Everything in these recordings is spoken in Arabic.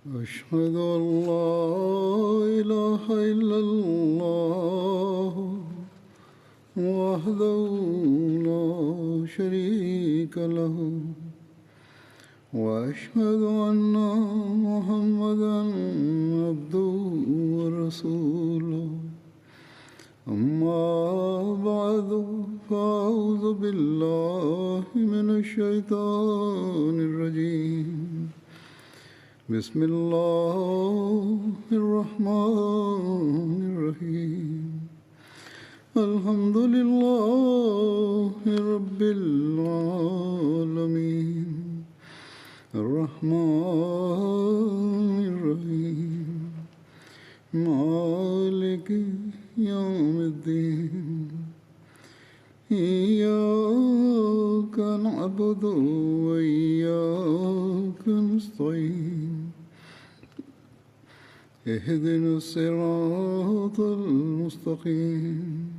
أشهد أن لا إله إلا الله وحده لا شريك له وأشهد أن محمدا عبده ورسوله أما بعد فأعوذ بالله من الشيطان الرجيم بسم الله الرحمن الرحيم الحمد لله رب العالمين الرحمن الرحيم مالك يوم الدين إياك نعبد وإياك نستعين اهدنا الصراط المستقيم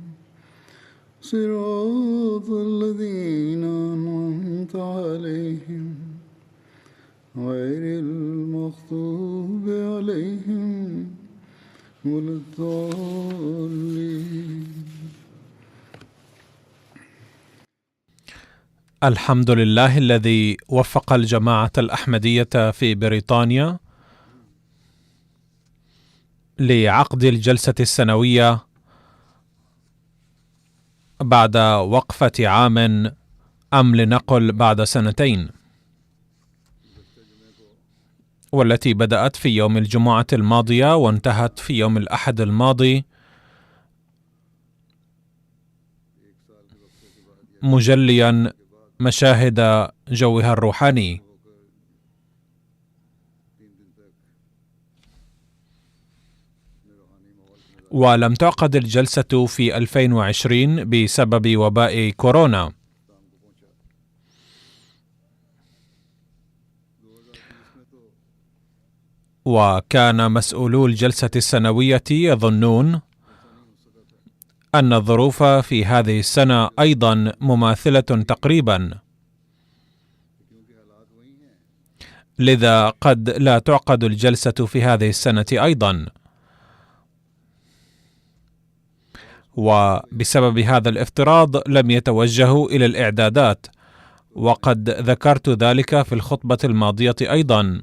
صراط الذين أنعمت عليهم غير المغضوب عليهم ولا الضالين. الحمد لله الذي وفق الجماعة الأحمدية في بريطانيا لعقد الجلسة السنوية بعد وقفة عام أم لنقل بعد سنتين، والتي بدأت في يوم الجمعة الماضية وانتهت في يوم الأحد الماضي، مجليا مشاهد جوها الروحاني. ولم تعقد الجلسة في 2020 بسبب وباء كورونا، وكان مسؤولو الجلسة السنوية يظنون أن الظروف في هذه السنة أيضا مماثلة تقريبا، لذا قد لا تعقد الجلسة في هذه السنة أيضا. وبسبب هذا الافتراض لم يتوجهوا إلى الإعدادات، وقد ذكرت ذلك في الخطبة الماضية أيضا.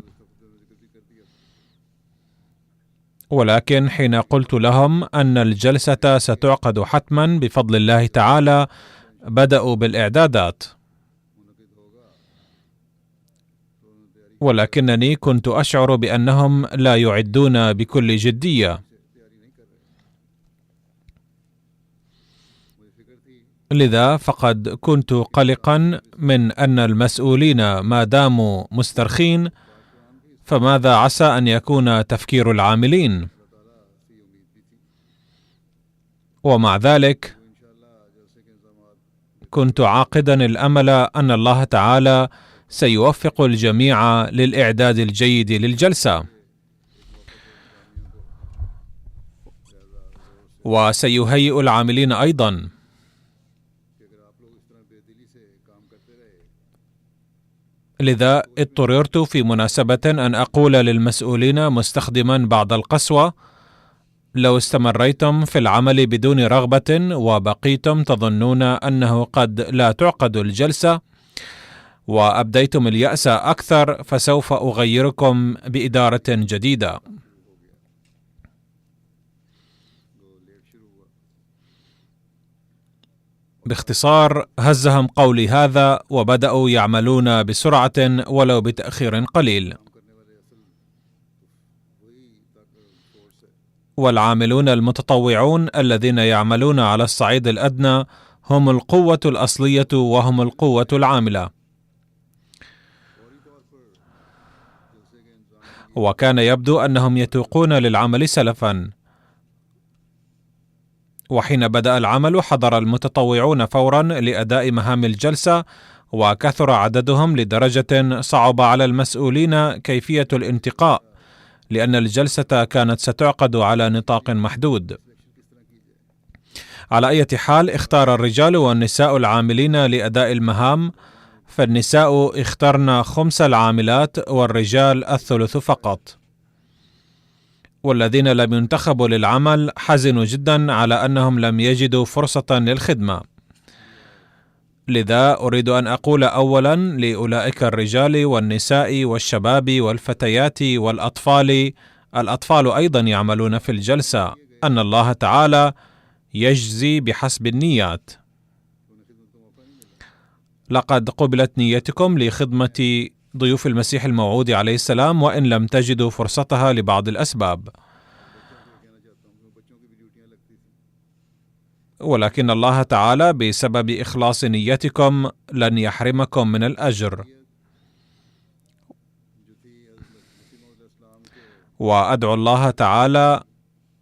ولكن حين قلت لهم أن الجلسة ستعقد حتما بفضل الله تعالى، بدأوا بالإعدادات، ولكنني كنت أشعر بأنهم لا يعدون بكل جدية، لذا فقد كنت قلقا من أن المسؤولين ما داموا مسترخين فماذا عسى أن يكون تفكير العاملين. ومع ذلك كنت عاقدا الأمل أن الله تعالى سيوفق الجميع للإعداد الجيد للجلسة، وسيهيئ العاملين أيضا. لذا اضطررت في مناسبة أن أقول للمسؤولين مستخدما بعض القسوة: لو استمريتم في العمل بدون رغبة وبقيتم تظنون أنه قد لا تعقد الجلسة وأبديتم اليأس أكثر، فسوف أغيركم بإدارة جديدة. باختصار، هزهم قولي هذا وبدأوا يعملون بسرعة ولو بتأخير قليل. والعاملون المتطوعون الذين يعملون على الصعيد الأدنى هم القوة الأصلية وهم القوة العاملة. وكان يبدو أنهم يتوقون للعمل سلفا، وحين بدأ العمل حضر المتطوعون فورا لأداء مهام الجلسة، وكثر عددهم لدرجة صعب على المسؤولين كيفية الانتقاء، لأن الجلسة كانت ستعقد على نطاق محدود. على أي حال، اختار الرجال والنساء العاملين لأداء المهام، فالنساء اخترن 5 العاملات والرجال 1/3 فقط. والذين لم ينتخبوا للعمل حزنوا جدا على أنهم لم يجدوا فرصة للخدمة. لذا أريد أن أقول أولا لأولئك الرجال والنساء والشباب والفتيات والأطفال، الأطفال أيضا يعملون في الجلسة، أن الله تعالى يجزي بحسب النيات. لقد قبلت نيتكم لخدمة ضيوف المسيح الموعود عليه السلام وإن لم تجدوا فرصتها لبعض الأسباب، ولكن الله تعالى بسبب إخلاص نيتكم لن يحرمكم من الأجر. وأدعو الله تعالى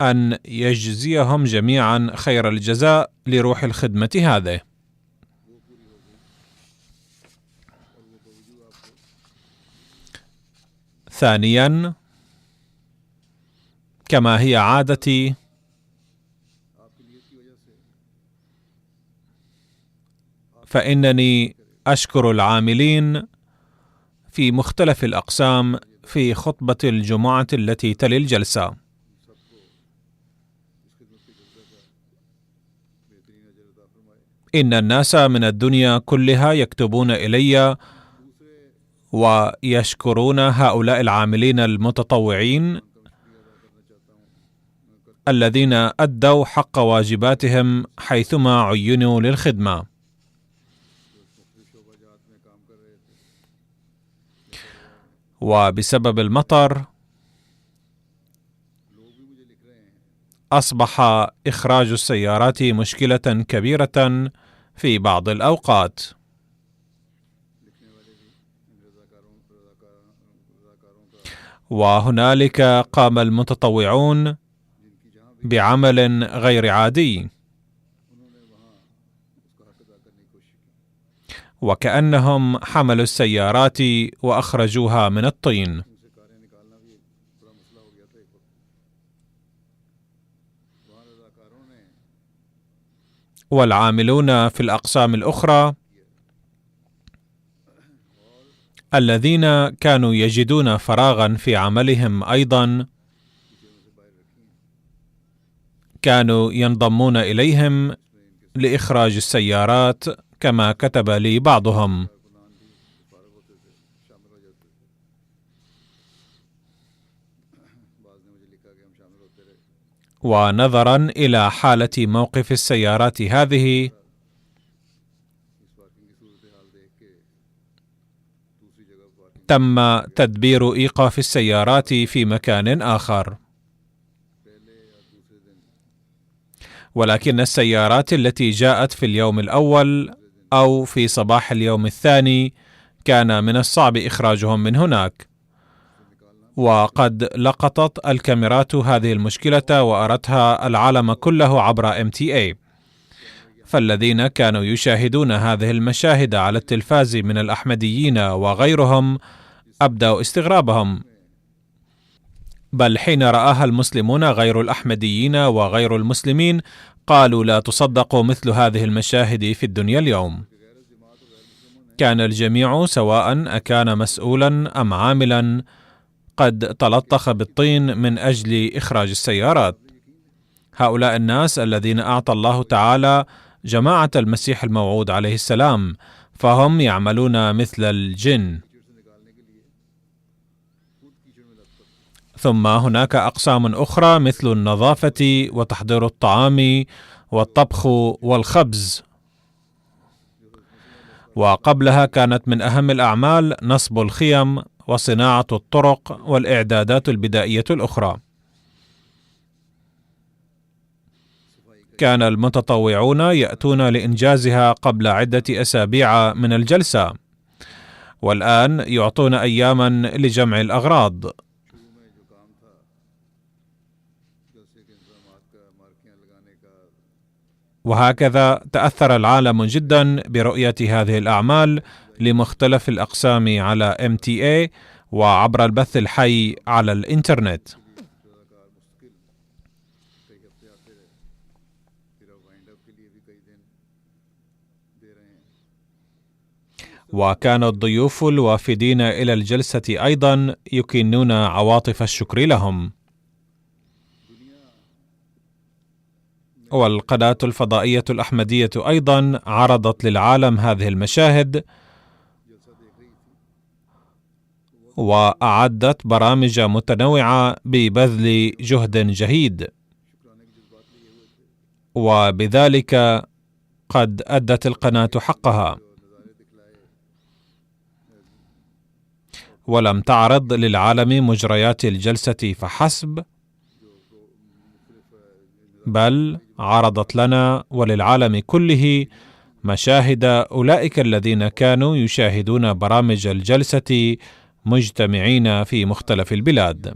أن يجزيهم جميعا خير الجزاء لروح الخدمة هذه. ثانيا، كما هي عادتي، فإنني أشكر العاملين في مختلف الأقسام في خطبة الجمعة التي تلي الجلسة. إن الناس من الدنيا كلها يكتبون إلي ويشكرون هؤلاء العاملين المتطوعين الذين أدوا حق واجباتهم حيثما عينوا للخدمة. وبسبب المطر أصبح إخراج السيارات مشكلة كبيرة في بعض الأوقات، وهنالك قام المتطوعون بعمل غير عادي، وكأنهم حملوا السيارات وأخرجوها من الطين. والعاملون في الأقسام الأخرى الذين كانوا يجدون فراغا في عملهم أيضا كانوا ينضمون إليهم لإخراج السيارات، كما كتب لي بعضهم. ونظرا إلى حالة موقف السيارات هذه، تم تدبير إيقاف السيارات في مكان آخر، ولكن السيارات التي جاءت في اليوم الأول أو في صباح اليوم الثاني كان من الصعب إخراجهم من هناك. وقد لقطت الكاميرات هذه المشكلة وأرتها العالم كله عبر MTA، فالذين كانوا يشاهدون هذه المشاهد على التلفاز من الأحمديين وغيرهم أبدوا استغرابهم، بل حين رآها المسلمون غير الأحمديين وغير المسلمين قالوا لا تصدق مثل هذه المشاهد في الدنيا اليوم. كان الجميع سواء أكان مسؤولا أم عاملا قد تلطخ بالطين من أجل إخراج السيارات. هؤلاء الناس الذين أعطى الله تعالى جماعة المسيح الموعود عليه السلام، فهم يعملون مثل الجن. ثم هناك أقسام أخرى مثل النظافة وتحضير الطعام والطبخ والخبز، وقبلها كانت من أهم الأعمال نصب الخيم وصناعة الطرق والإعدادات البدائية الأخرى. كان المتطوعون يأتون لإنجازها قبل عدة أسابيع من الجلسة، والآن يعطون أياما لجمع الأغراض. وهكذا تأثر العالم جدا برؤية هذه الأعمال لمختلف الأقسام على MTA وعبر البث الحي على الإنترنت. وكان الضيوف الوافدين إلى الجلسة أيضا يكنون عواطف الشكر لهم. والقناة الفضائية الأحمدية أيضا عرضت للعالم هذه المشاهد وأعدت برامج متنوعة ببذل جهد جهيد، وبذلك قد أدت القناة حقها، ولم تعرض للعالم مجريات الجلسة فحسب، بل عرضت لنا وللعالم كله مشاهد أولئك الذين كانوا يشاهدون برامج الجلسة مجتمعين في مختلف البلاد.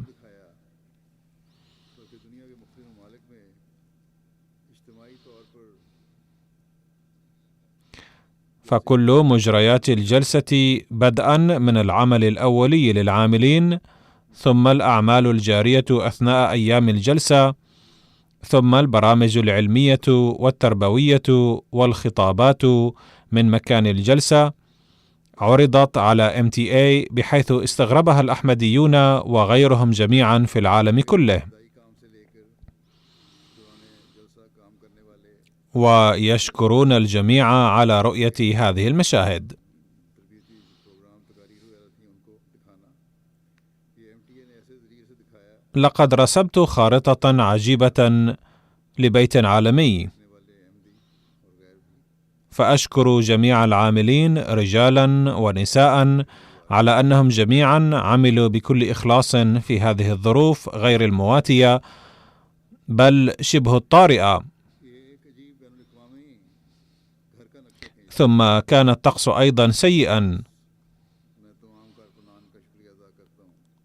فكل مجريات الجلسة بدءا من العمل الأولي للعاملين، ثم الأعمال الجارية أثناء أيام الجلسة، ثم البرامج العلمية والتربوية والخطابات من مكان الجلسة، عرضت على MTA بحيث استغربها الأحمديون وغيرهم جميعا في العالم كله، ويشكرون الجميع على رؤية هذه المشاهد. لقد رسمت خارطة عجيبة لبيت عالمي، فأشكر جميع العاملين رجالا ونساء على أنهم جميعا عملوا بكل إخلاص في هذه الظروف غير المواتية بل شبه الطارئة. ثم كان الطقس أيضا سيئا،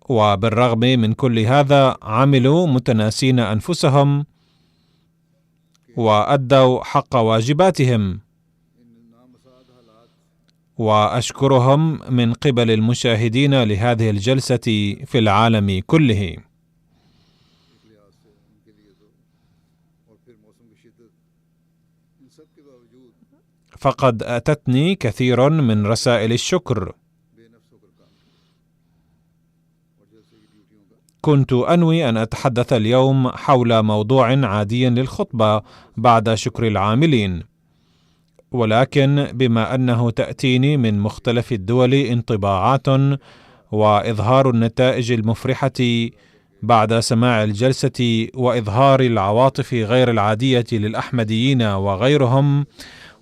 وبالرغم من كل هذا عملوا متناسين أنفسهم وأدوا حق واجباتهم، وأشكرهم من قبل المشاهدين لهذه الجلسة في العالم كله. فقد أتتني كثير من رسائل الشكر. كنت أنوي أن أتحدث اليوم حول موضوع عادي للخطبة بعد شكر العاملين، ولكن بما أنه تأتيني من مختلف الدول انطباعات وإظهار النتائج المفرحة بعد سماع الجلسة وإظهار العواطف غير العادية للأحمديين وغيرهم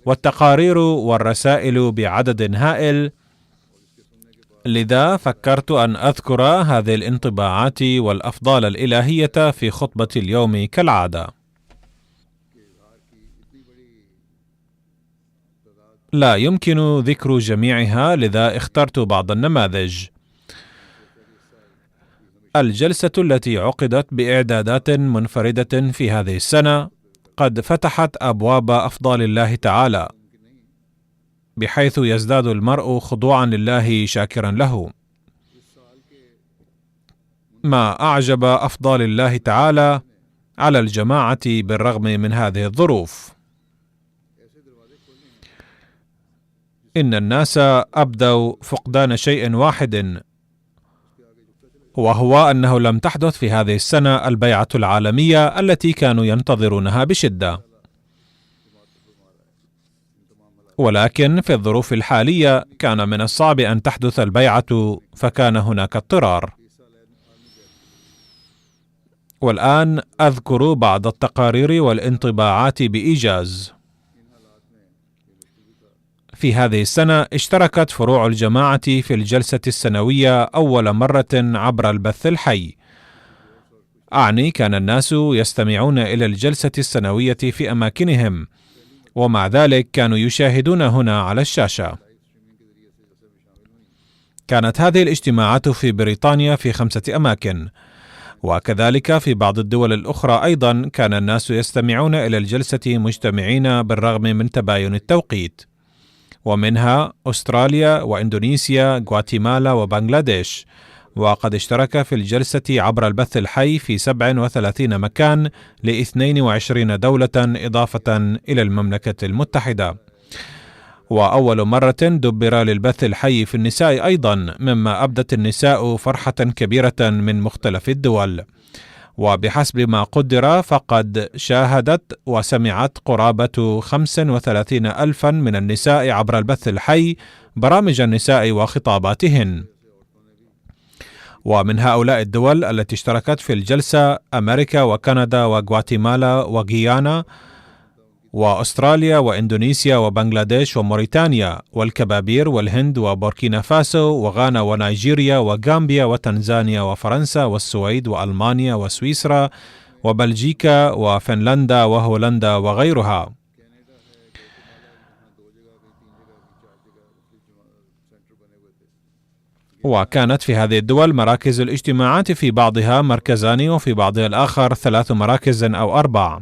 والتقارير والرسائل بعدد هائل، لذا فكرت أن أذكر هذه الانطباعات والأفضال الإلهية في خطبة اليوم كالعادة. لا يمكن ذكر جميعها، لذا اخترت بعض النماذج. الجلسة التي عقدت بإعدادات منفردة في هذه السنة قد فتحت أبواب أفضال الله تعالى، بحيث يزداد المرء خضوعا لله شاكرا له. ما أعجب أفضال الله تعالى على الجماعة بالرغم من هذه الظروف. إن الناس أبدوا فقدان شيء واحد، وهو أنه لم تحدث في هذه السنة البيعة العالمية التي كانوا ينتظرونها بشدة، ولكن في الظروف الحالية كان من الصعب أن تحدث البيعة، فكان هناك اضطرار. والآن أذكر بعض التقارير والانطباعات بإيجاز. في هذه السنة اشتركت فروع الجماعة في الجلسة السنوية أول مرة عبر البث الحي، أعني كان الناس يستمعون إلى الجلسة السنوية في أماكنهم، ومع ذلك كانوا يشاهدون هنا على الشاشة. كانت هذه الاجتماعات في بريطانيا في 5 أماكن، وكذلك في بعض الدول الأخرى أيضا كان الناس يستمعون إلى الجلسة مجتمعين بالرغم من تباين التوقيت، ومنها أستراليا وإندونيسيا غواتيمالا وبنغلاديش. وقد اشترك في الجلسة عبر البث الحي في 37 مكان ل22 دولة إضافة إلى المملكة المتحدة. وأول مرة دبر للبث الحي في النساء أيضا، مما أبدت النساء فرحة كبيرة من مختلف الدول. وبحسب ما قدر فقد شاهدت وسمعت قرابة 35 ألفا من النساء عبر البث الحي برامج النساء وخطاباتهن. ومن هؤلاء الدول التي اشتركت في الجلسة أمريكا وكندا وغواتيمالا وغيانا وأستراليا وإندونيسيا وبنغلاديش وموريتانيا والكبابير والهند وبوركينا فاسو وغانا ونيجيريا وغامبيا وتنزانيا وفرنسا والسويد وألمانيا وسويسرا وبلجيكا وفنلندا وهولندا وغيرها. وكانت في هذه الدول مراكز الاجتماعات في بعضها مركزان وفي بعضها الآخر 3 مراكز أو 4.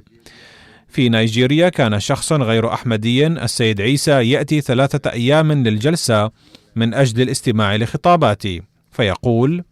في نيجيريا كان شخص غير أحمدي السيد عيسى يأتي 3 أيام للجلسة من أجل الاستماع لخطاباتي، فيقول: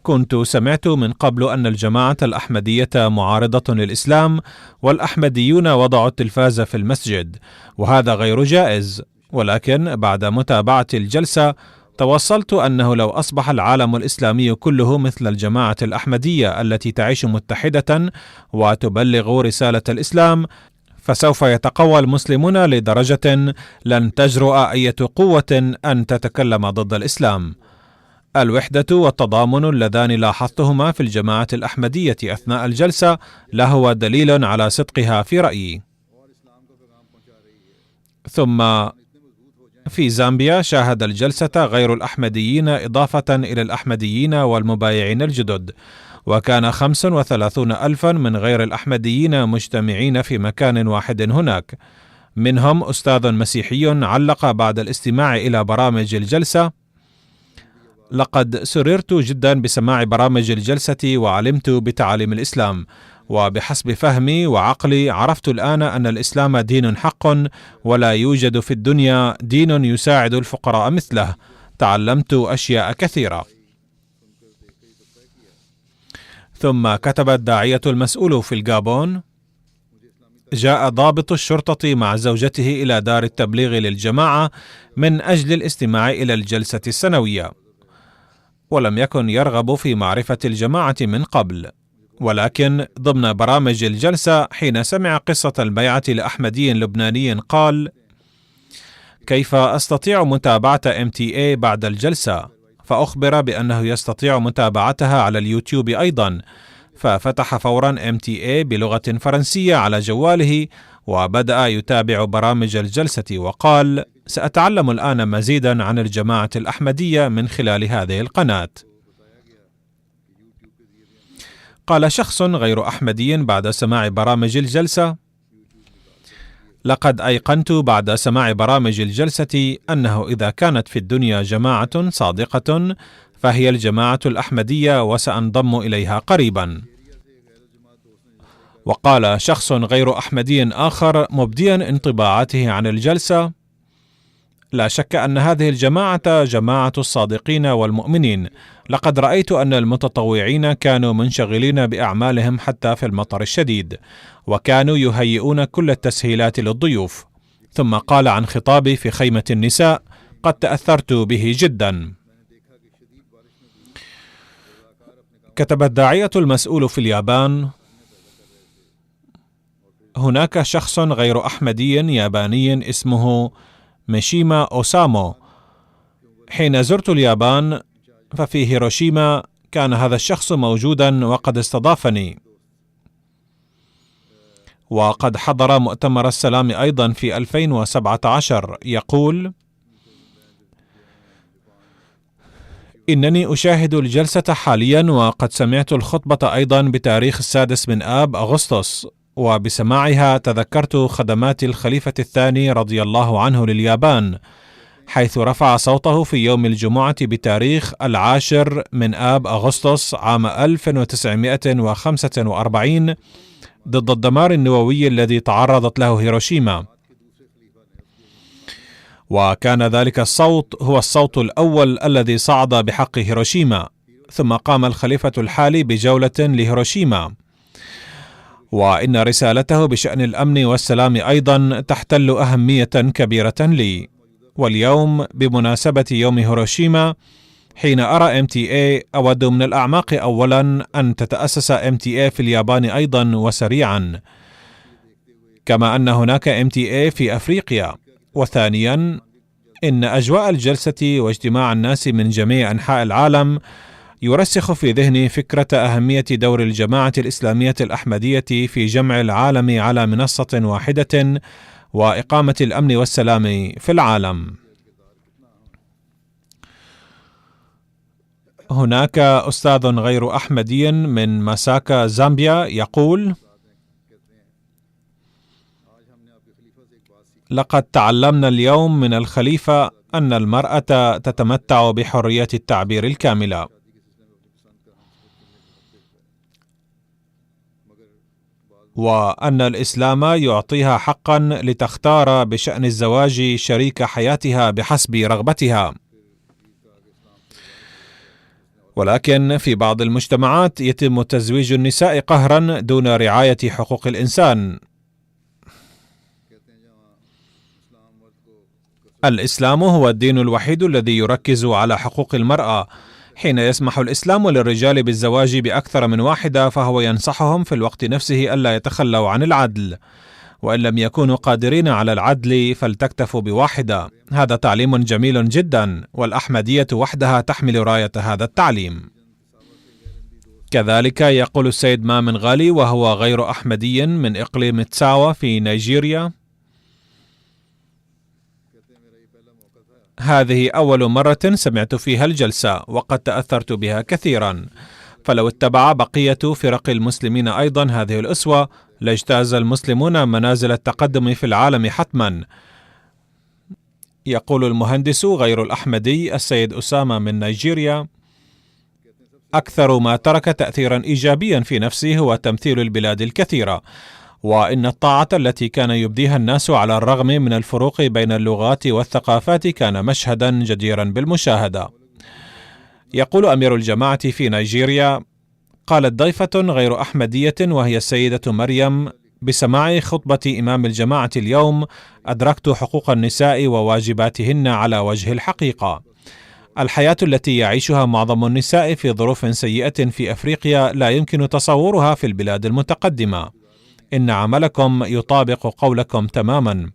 كنت سمعت من قبل أن الجماعة الأحمدية معارضة للإسلام والأحمديون وضعوا التلفاز في المسجد، وهذا غير جائز، ولكن بعد متابعة الجلسة توصلت أنه لو أصبح العالم الإسلامي كله مثل الجماعة الأحمدية التي تعيش متحدة وتبلغ رسالة الإسلام، فسوف يتقوى المسلمون لدرجة لن تجرؤ أي قوة أن تتكلم ضد الإسلام. الوحدة والتضامن اللذان لاحظتهما في الجماعة الأحمدية أثناء الجلسة لهو دليل على صدقها في رأيي. ثم في زامبيا شاهد الجلسة غير الأحمديين إضافة إلى الأحمديين والمبايعين الجدد، وكان 35 ألفا من غير الأحمديين مجتمعين في مكان واحد هناك. منهم أستاذ مسيحي علق بعد الاستماع إلى برامج الجلسة: لقد سررت جدا بسماع برامج الجلسة وعلمت بتعاليم الإسلام، وبحسب فهمي وعقلي عرفت الآن أن الإسلام دين حق ولا يوجد في الدنيا دين يساعد الفقراء مثله. تعلمت أشياء كثيرة. ثم كتب الداعية المسؤول في الغابون: جاء ضابط الشرطة مع زوجته إلى دار التبليغ للجماعة من أجل الاستماع إلى الجلسة السنوية، ولم يكن يرغب في معرفة الجماعة من قبل، ولكن ضمن برامج الجلسة حين سمع قصة البيعة لأحمدي لبناني قال: كيف أستطيع متابعة MTA بعد الجلسة؟ فأخبر بأنه يستطيع متابعتها على اليوتيوب أيضا، ففتح فورا MTA بلغة فرنسية على جواله وبدأ يتابع برامج الجلسة، وقال: سأتعلم الآن مزيدا عن الجماعة الأحمدية من خلال هذه القناة. قال شخص غير أحمدي بعد سماع برامج الجلسة: لقد أيقنت بعد سماع برامج الجلسة أنه إذا كانت في الدنيا جماعة صادقة فهي الجماعة الأحمدية، وسأنضم إليها قريبا. وقال شخص غير أحمدي آخر مبديا انطباعاته عن الجلسة: لا شك أن هذه الجماعة جماعة الصادقين والمؤمنين، لقد رأيت أن المتطوعين كانوا منشغلين بأعمالهم حتى في المطر الشديد، وكانوا يهيئون كل التسهيلات للضيوف. ثم قال عن خطابي في خيمة النساء: قد تأثرت به جدا. كتب الداعية المسؤول في اليابان: هناك شخص غير أحمدي ياباني اسمه ميشيما أوسامو. حين زرت اليابان ففي هيروشيما كان هذا الشخص موجودا وقد استضافني، وقد حضر مؤتمر السلام أيضا في 2017. يقول: إنني أشاهد الجلسة حاليا، وقد سمعت الخطبة أيضا بتاريخ 6 أغسطس، وبسماعها تذكرت خدمات الخليفة الثاني رضي الله عنه لليابان، حيث رفع صوته في يوم الجمعة بتاريخ 10 أغسطس عام 1945 ضد الدمار النووي الذي تعرضت له هيروشيما، وكان ذلك الصوت هو الصوت الأول الذي صعد بحق هيروشيما. ثم قام الخليفة الحالي بجولة لهيروشيما، وإن رسالته بشأن الأمن والسلام أيضا تحتل أهمية كبيرة لي. واليوم بمناسبة يوم هيروشيما حين أرى MTA أود من الأعماق أولا أن تتأسس MTA في اليابان أيضا وسريعا، كما أن هناك MTA في أفريقيا. وثانيا إن أجواء الجلسة واجتماع الناس من جميع أنحاء العالم يرسخ في ذهني فكرة أهمية دور الجماعة الإسلامية الأحمدية في جمع العالم على منصة واحدة وإقامة الأمن والسلام في العالم. هناك أستاذ غير أحمدي من ماساكا زامبيا يقول: لقد تعلمنا اليوم من الخليفة أن المرأة تتمتع بحرية التعبير الكاملة، وأن الإسلام يعطيها حقا لتختار بشأن الزواج شريك حياتها بحسب رغبتها. ولكن في بعض المجتمعات يتم تزويج النساء قهرا دون رعاية حقوق الإنسان. الإسلام هو الدين الوحيد الذي يركز على حقوق المرأة. حين يسمح الإسلام للرجال بالزواج بأكثر من واحدة، فهو ينصحهم في الوقت نفسه ألا يتخلوا عن العدل، وإن لم يكونوا قادرين على العدل فلتكتفوا بواحدة. هذا تعليم جميل جدا، والأحمدية وحدها تحمل راية هذا التعليم. كذلك يقول السيد مامن غالي، وهو غير أحمدي من إقليم تساوا في نيجيريا: هذه أول مرة سمعت فيها الجلسة، وقد تأثرت بها كثيرا، فلو اتبع بقية فرق المسلمين أيضا هذه الأسوة لاجتاز المسلمون منازل التقدم في العالم حتما. يقول المهندس غير الأحمدي السيد أسامة من نيجيريا: أكثر ما ترك تأثيرا إيجابيا في نفسي هو تمثيل البلاد الكثيرة، وإن الطاعة التي كان يبديها الناس على الرغم من الفروق بين اللغات والثقافات كان مشهدا جديرا بالمشاهدة. يقول أمير الجماعة في نيجيريا: قالت ضيفة غير أحمدية وهي السيدة مريم: بسماع خطبة إمام الجماعة اليوم أدركت حقوق النساء وواجباتهن على وجه الحقيقة. الحياة التي يعيشها معظم النساء في ظروف سيئة في أفريقيا لا يمكن تصورها في البلاد المتقدمة. إن عملكم يطابق قولكم تماما،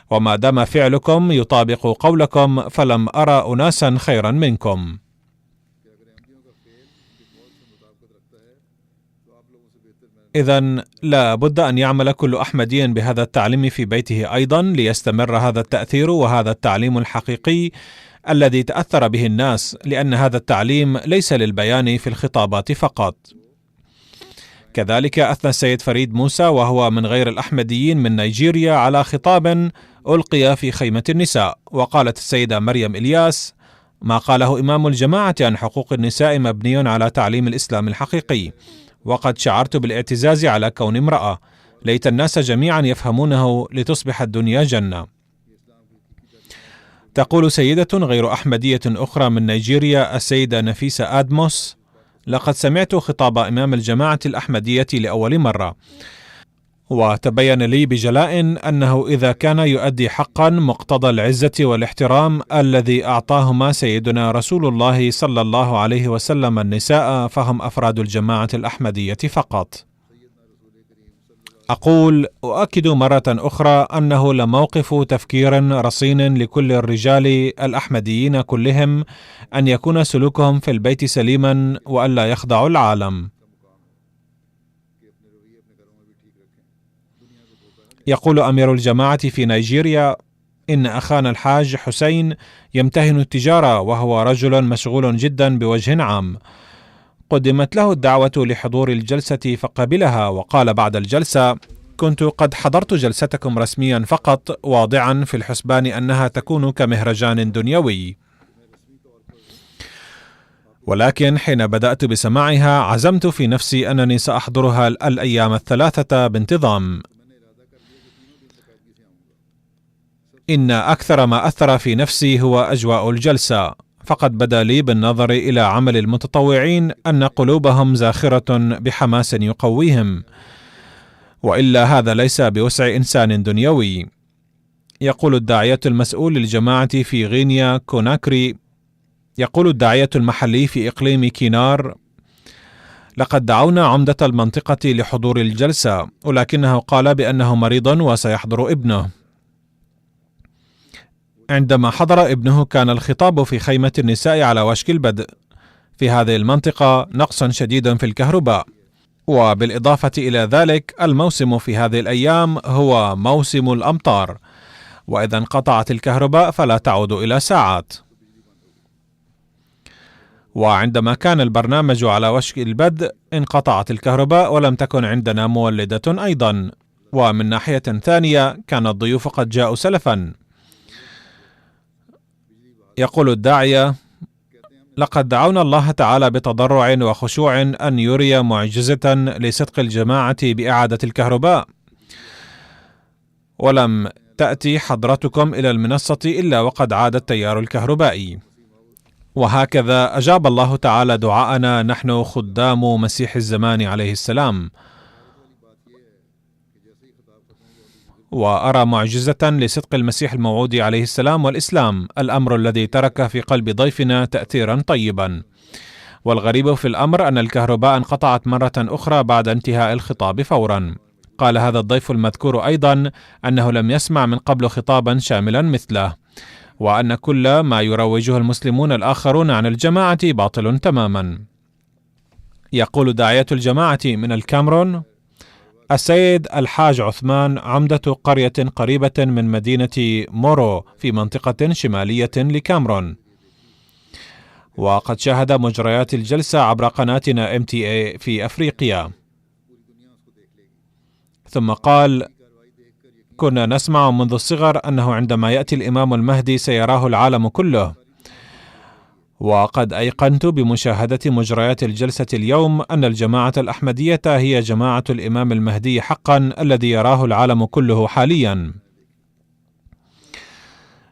وما دام فعلكم يطابق قولكم فلم أرى أناسا خيرا منكم. إذن لا بد أن يعمل كل أحمدي بهذا التعليم في بيته أيضا ليستمر هذا التأثير وهذا التعليم الحقيقي الذي تأثر به الناس، لأن هذا التعليم ليس للبيان في الخطابات فقط. كذلك أثنى السيد فريد موسى وهو من غير الأحمديين من نيجيريا على خطاب ألقي في خيمة النساء، وقالت السيدة مريم إلياس: ما قاله إمام الجماعة عن حقوق النساء مبني على تعليم الإسلام الحقيقي، وقد شعرت بالاعتزاز على كون امرأة. ليت الناس جميعا يفهمونه لتصبح الدنيا جنة. تقول سيدة غير أحمدية أخرى من نيجيريا السيدة نفيسة آدموس: لقد سمعت خطاب إمام الجماعة الأحمدية لأول مرة، وتبين لي بجلاء أنه إذا كان يؤدي حقا مقتضى العزة والاحترام الذي أعطاهما سيدنا رسول الله صلى الله عليه وسلم النساء، فهم أفراد الجماعة الأحمدية فقط. أقول أؤكد مرة أخرى أنه لموقف تفكير رصين لكل الرجال الأحمديين كلهم أن يكون سلوكهم في البيت سليما وألا يخضعوا العالم. يقول أمير الجماعة في نيجيريا: إن أخانا الحاج حسين يمتهن التجارة وهو رجل مشغول جدا بوجه عام. قدمت له الدعوة لحضور الجلسة فقبلها، وقال بعد الجلسة: كنت قد حضرت جلستكم رسميا فقط، واضعا في الحسبان أنها تكون كمهرجان دنيوي، ولكن حين بدأت بسماعها عزمت في نفسي أنني سأحضرها الأيام الثلاثة بانتظام. إن أكثر ما أثر في نفسي هو أجواء الجلسة، فقد بدا لي بالنظر إلى عمل المتطوعين أن قلوبهم زاخرة بحماس يقويهم، وإلا هذا ليس بوسع إنسان دنيوي. يقول الداعية المسؤول للجماعة في غينيا كوناكري: يقول الداعية المحلي في إقليم كينار: لقد دعونا عمدة المنطقة لحضور الجلسة، ولكنه قال بأنه مريض وسيحضر ابنه. عندما حضر ابنه كان الخطاب في خيمة النساء على وشك البدء. في هذه المنطقة نقص شديد في الكهرباء، وبالإضافة إلى ذلك الموسم في هذه الأيام هو موسم الأمطار، وإذا انقطعت الكهرباء فلا تعود إلى ساعات. وعندما كان البرنامج على وشك البدء انقطعت الكهرباء ولم تكن عندنا مولدة أيضا، ومن ناحية ثانية كان الضيوف قد جاءوا سلفا. يقول الداعية: لقد دعونا الله تعالى بتضرع وخشوع أن يري معجزة لصدق الجماعة بإعادة الكهرباء، ولم تأتي حضرتكم إلى المنصة إلا وقد عاد التيار الكهربائي. وهكذا أجاب الله تعالى دعاءنا نحن خدام مسيح الزمان عليه السلام. وأرى معجزة لصدق المسيح الموعود عليه السلام والإسلام، الأمر الذي ترك في قلب ضيفنا تأثيرا طيبا. والغريب في الأمر أن الكهرباء انقطعت مرة أخرى بعد انتهاء الخطاب فورا. قال هذا الضيف المذكور أيضا أنه لم يسمع من قبل خطابا شاملا مثله، وأن كل ما يروجه المسلمون الآخرون عن الجماعة باطل تماما. يقول داعية الجماعة من الكامرون: السيد الحاج عثمان عمدة قرية قريبة من مدينة مورو في منطقة شمالية لكامرون، وقد شاهد مجريات الجلسة عبر قناتنا MTA في أفريقيا. ثم قال: كنا نسمع منذ الصغر أنه عندما يأتي الإمام المهدي سيراه العالم كله، وقد أيقنت بمشاهدة مجريات الجلسة اليوم أن الجماعة الأحمدية هي جماعة الإمام المهدي حقا الذي يراه العالم كله حاليا.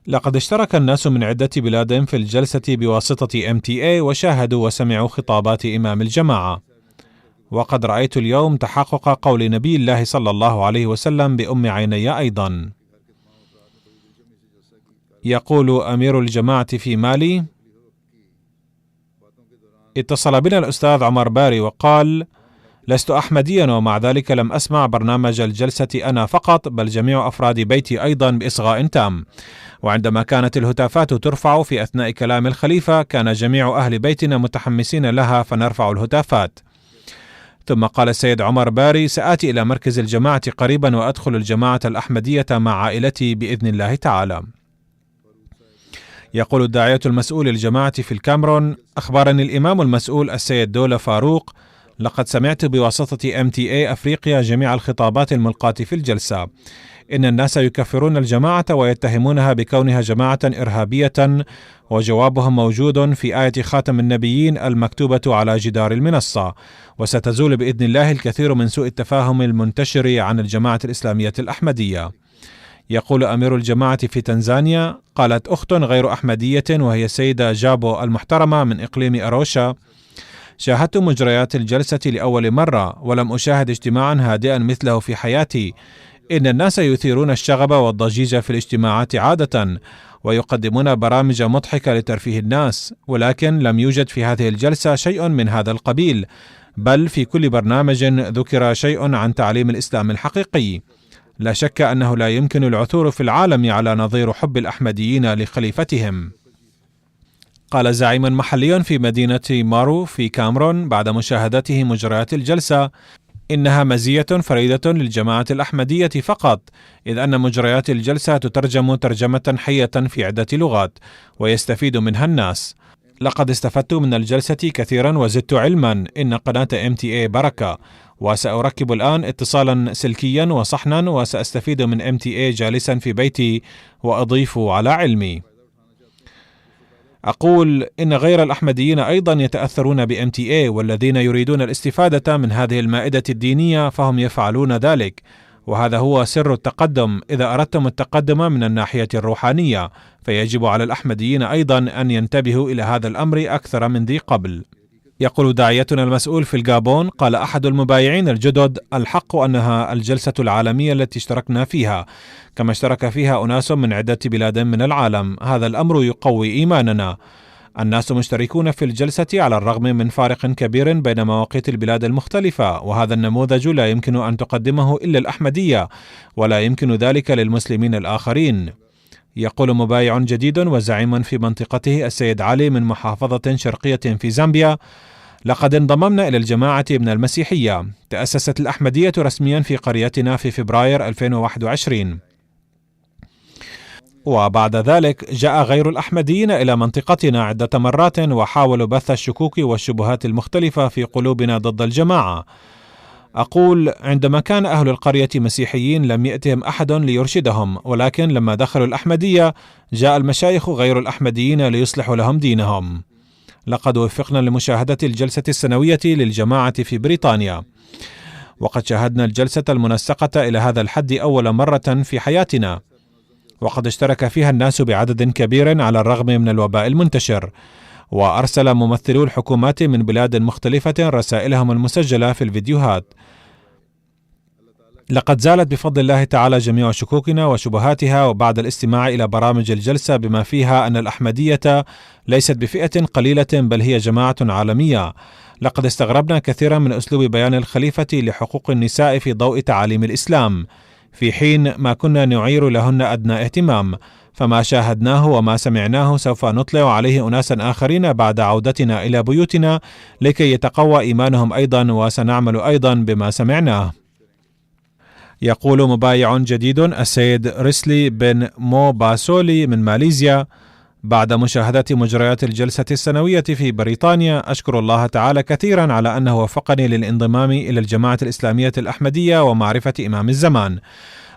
لقد اشترك الناس من عدة بلاد في الجلسة بواسطة MTA وشاهدوا وسمعوا خطابات إمام الجماعة، وقد رأيت اليوم تحقق قول نبي الله صلى الله عليه وسلم بأم عيني أيضا. يقول أمير الجماعة في مالي: اتصل بنا الأستاذ عمر باري وقال: لست أحمديا ومع ذلك لم أسمع برنامج الجلسة أنا فقط، بل جميع أفراد بيتي أيضا بإصغاء تام. وعندما كانت الهتافات ترفع في أثناء كلام الخليفة كان جميع أهل بيتنا متحمسين لها فنرفع الهتافات. ثم قال السيد عمر باري: سآتي إلى مركز الجماعة قريبا وأدخل الجماعة الأحمدية مع عائلتي بإذن الله تعالى. يقول الداعية المسؤول للجماعة في الكامرون: أخبرني الإمام المسؤول السيد دولة فاروق: لقد سمعت بواسطة MTA أفريقيا جميع الخطابات الملقاة في الجلسة. إن الناس يكفرون الجماعة ويتهمونها بكونها جماعة إرهابية، وجوابهم موجود في آية خاتم النبيين المكتوبة على جدار المنصة، وستزول بإذن الله الكثير من سوء التفاهم المنتشر عن الجماعة الإسلامية الأحمدية. يقول أمير الجماعة في تنزانيا: قالت أخت غير أحمدية وهي السيدة جابو المحترمة من إقليم أروشا: شاهدت مجريات الجلسة لأول مرة ولم أشاهد اجتماعا هادئا مثله في حياتي. إن الناس يثيرون الشغب والضجيج في الاجتماعات عادة، ويقدمون برامج مضحكة لترفيه الناس، ولكن لم يوجد في هذه الجلسة شيء من هذا القبيل، بل في كل برنامج ذكر شيء عن تعليم الإسلام الحقيقي. لا شك أنه لا يمكن العثور في العالم على نظير حب الأحمديين لخليفتهم. قال زعيم محلي في مدينة مارو في كامرون بعد مشاهدته مجريات الجلسة: إنها مزية فريدة للجماعة الأحمدية فقط، إذ أن مجريات الجلسة تترجم ترجمة حية في عدة لغات ويستفيد منها الناس. لقد استفدت من الجلسة كثيرا وزدت علما. إن قناة MTA بركة، وسأركب الآن اتصالا سلكيا وصحنا، وسأستفيد من MTA جالسا في بيتي وأضيف على علمي. أقول إن غير الأحمديين أيضا يتأثرون بMTA، والذين يريدون الاستفادة من هذه المائدة الدينية فهم يفعلون ذلك، وهذا هو سر التقدم. إذا أردتم التقدم من الناحية الروحانية فيجب على الأحمديين أيضا أن ينتبهوا إلى هذا الأمر أكثر من ذي قبل. يقول داعيتنا المسؤول في الغابون: قال أحد المبايعين الجدد: الحق أنها الجلسة العالمية التي اشتركنا فيها، كما اشترك فيها أناس من عدة بلاد من العالم. هذا الأمر يقوي إيماننا. الناس مشتركون في الجلسة على الرغم من فارق كبير بين مواقيت البلاد المختلفة، وهذا النموذج لا يمكن أن تقدمه إلا الأحمدية، ولا يمكن ذلك للمسلمين الآخرين. يقول مبايع جديد وزعيم في منطقته السيد علي من محافظة شرقية في زامبيا: لقد انضممنا إلى الجماعة من المسيحية. تأسست الأحمدية رسميا في قريتنا في فبراير 2021، وبعد ذلك جاء غير الأحمديين إلى منطقتنا عدة مرات وحاولوا بث الشكوك والشبهات المختلفة في قلوبنا ضد الجماعة. أقول: عندما كان أهل القرية مسيحيين لم يأتهم أحد ليرشدهم، ولكن لما دخلوا الأحمدية جاء المشايخ غير الأحمديين ليصلحوا لهم دينهم. لقد وفقنا لمشاهدة الجلسة السنوية للجماعة في بريطانيا، وقد شاهدنا الجلسة المنسقة إلى هذا الحد أول مرة في حياتنا، وقد اشترك فيها الناس بعدد كبير على الرغم من الوباء المنتشر. وأرسل ممثلو الحكومات من بلاد مختلفة رسائلهم المسجلة في الفيديوهات. لقد زالت بفضل الله تعالى جميع شكوكنا وشبهاتها، وبعد الاستماع إلى برامج الجلسة بما فيها أن الأحمدية ليست بفئة قليلة بل هي جماعة عالمية. لقد استغربنا كثيرا من أسلوب بيان الخليفة لحقوق النساء في ضوء تعاليم الإسلام، في حين ما كنا نعير لهن أدنى اهتمام. فما شاهدناه وما سمعناه سوف نطلع عليه أناسا آخرين بعد عودتنا إلى بيوتنا لكي يتقوى إيمانهم أيضا، وسنعمل أيضا بما سمعناه. يقول مبايع جديد السيد ريسلي بن مو باسولي من ماليزيا: بعد مشاهدة مجريات الجلسة السنوية في بريطانيا، أشكر الله تعالى كثيرا على أنه وفقني للانضمام إلى الجماعة الإسلامية الأحمدية ومعرفة إمام الزمان.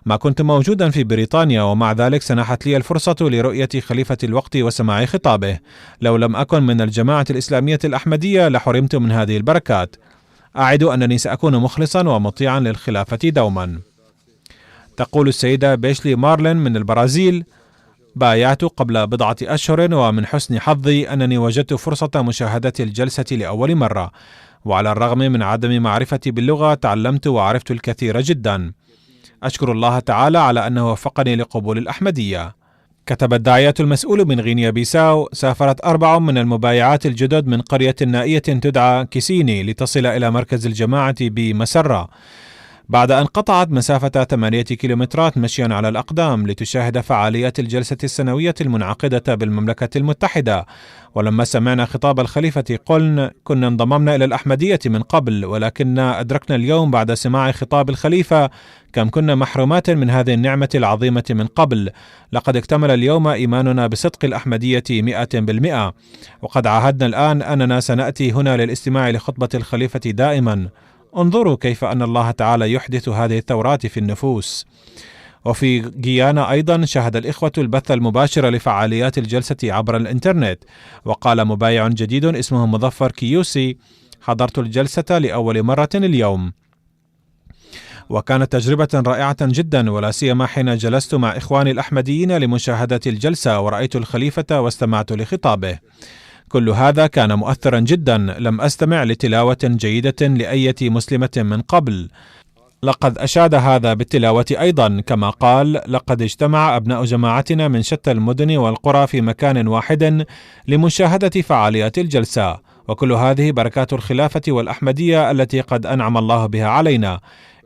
ما كنت موجودا في بريطانيا، ومع ذلك سنحت لي الفرصة لرؤية خليفة الوقت وسماع خطابه. لو لم أكن من الجماعة الإسلامية الأحمدية لحرمت من هذه البركات. أعد أنني سأكون مخلصا ومطيعا للخلافة دوما. تقول السيدة بيشلي مارلين من البرازيل: بايعت قبل بضعة أشهر، ومن حسن حظي أنني وجدت فرصة مشاهدة الجلسة لأول مرة، وعلى الرغم من عدم معرفتي باللغة تعلمت وعرفت الكثير جدا. أشكر الله تعالى على أنه وفقني لقبول الأحمدية. كتب الداعية المسؤول من غينيا بيساو: سافرت 4 من المبايعات الجدد من قرية نائية تدعى كيسيني لتصل إلى مركز الجماعة بمسرة، بعد أن قطعت مسافة 8 كيلومترات مشيا على الأقدام لتشاهد فعاليات الجلسة السنوية المنعقدة بالمملكة المتحدة. ولما سمعنا خطاب الخليفة قلنا: كنا انضممنا إلى الأحمدية من قبل، ولكن أدركنا اليوم بعد سماع خطاب الخليفة كم كنا محرومات من هذه النعمة العظيمة من قبل. لقد اكتمل اليوم إيماننا بصدق الأحمدية 100%، وقد عاهدنا الآن أننا سنأتي هنا للاستماع لخطبة الخليفة دائما. انظروا كيف أن الله تعالى يحدث هذه الثورات في النفوس. وفي غيانا أيضا شهد الإخوة البث المباشر لفعاليات الجلسة عبر الإنترنت. وقال مبايع جديد اسمه مظفر كيوسي: حضرت الجلسة لأول مرة اليوم، وكانت تجربة رائعة جدا، ولا سيما حين جلست مع إخواني الأحمديين لمشاهدة الجلسة ورأيت الخليفة واستمعت لخطابه. كل هذا كان مؤثرا جدا، لم أستمع لتلاوة جيدة لأية مسلمة من قبل. لقد أشاد هذا بالتلاوة أيضا، كما قال: لقد اجتمع أبناء جماعتنا من شتى المدن والقرى في مكان واحد لمشاهدة فعاليات الجلسة، وكل هذه بركات الخلافة والأحمدية التي قد أنعم الله بها علينا.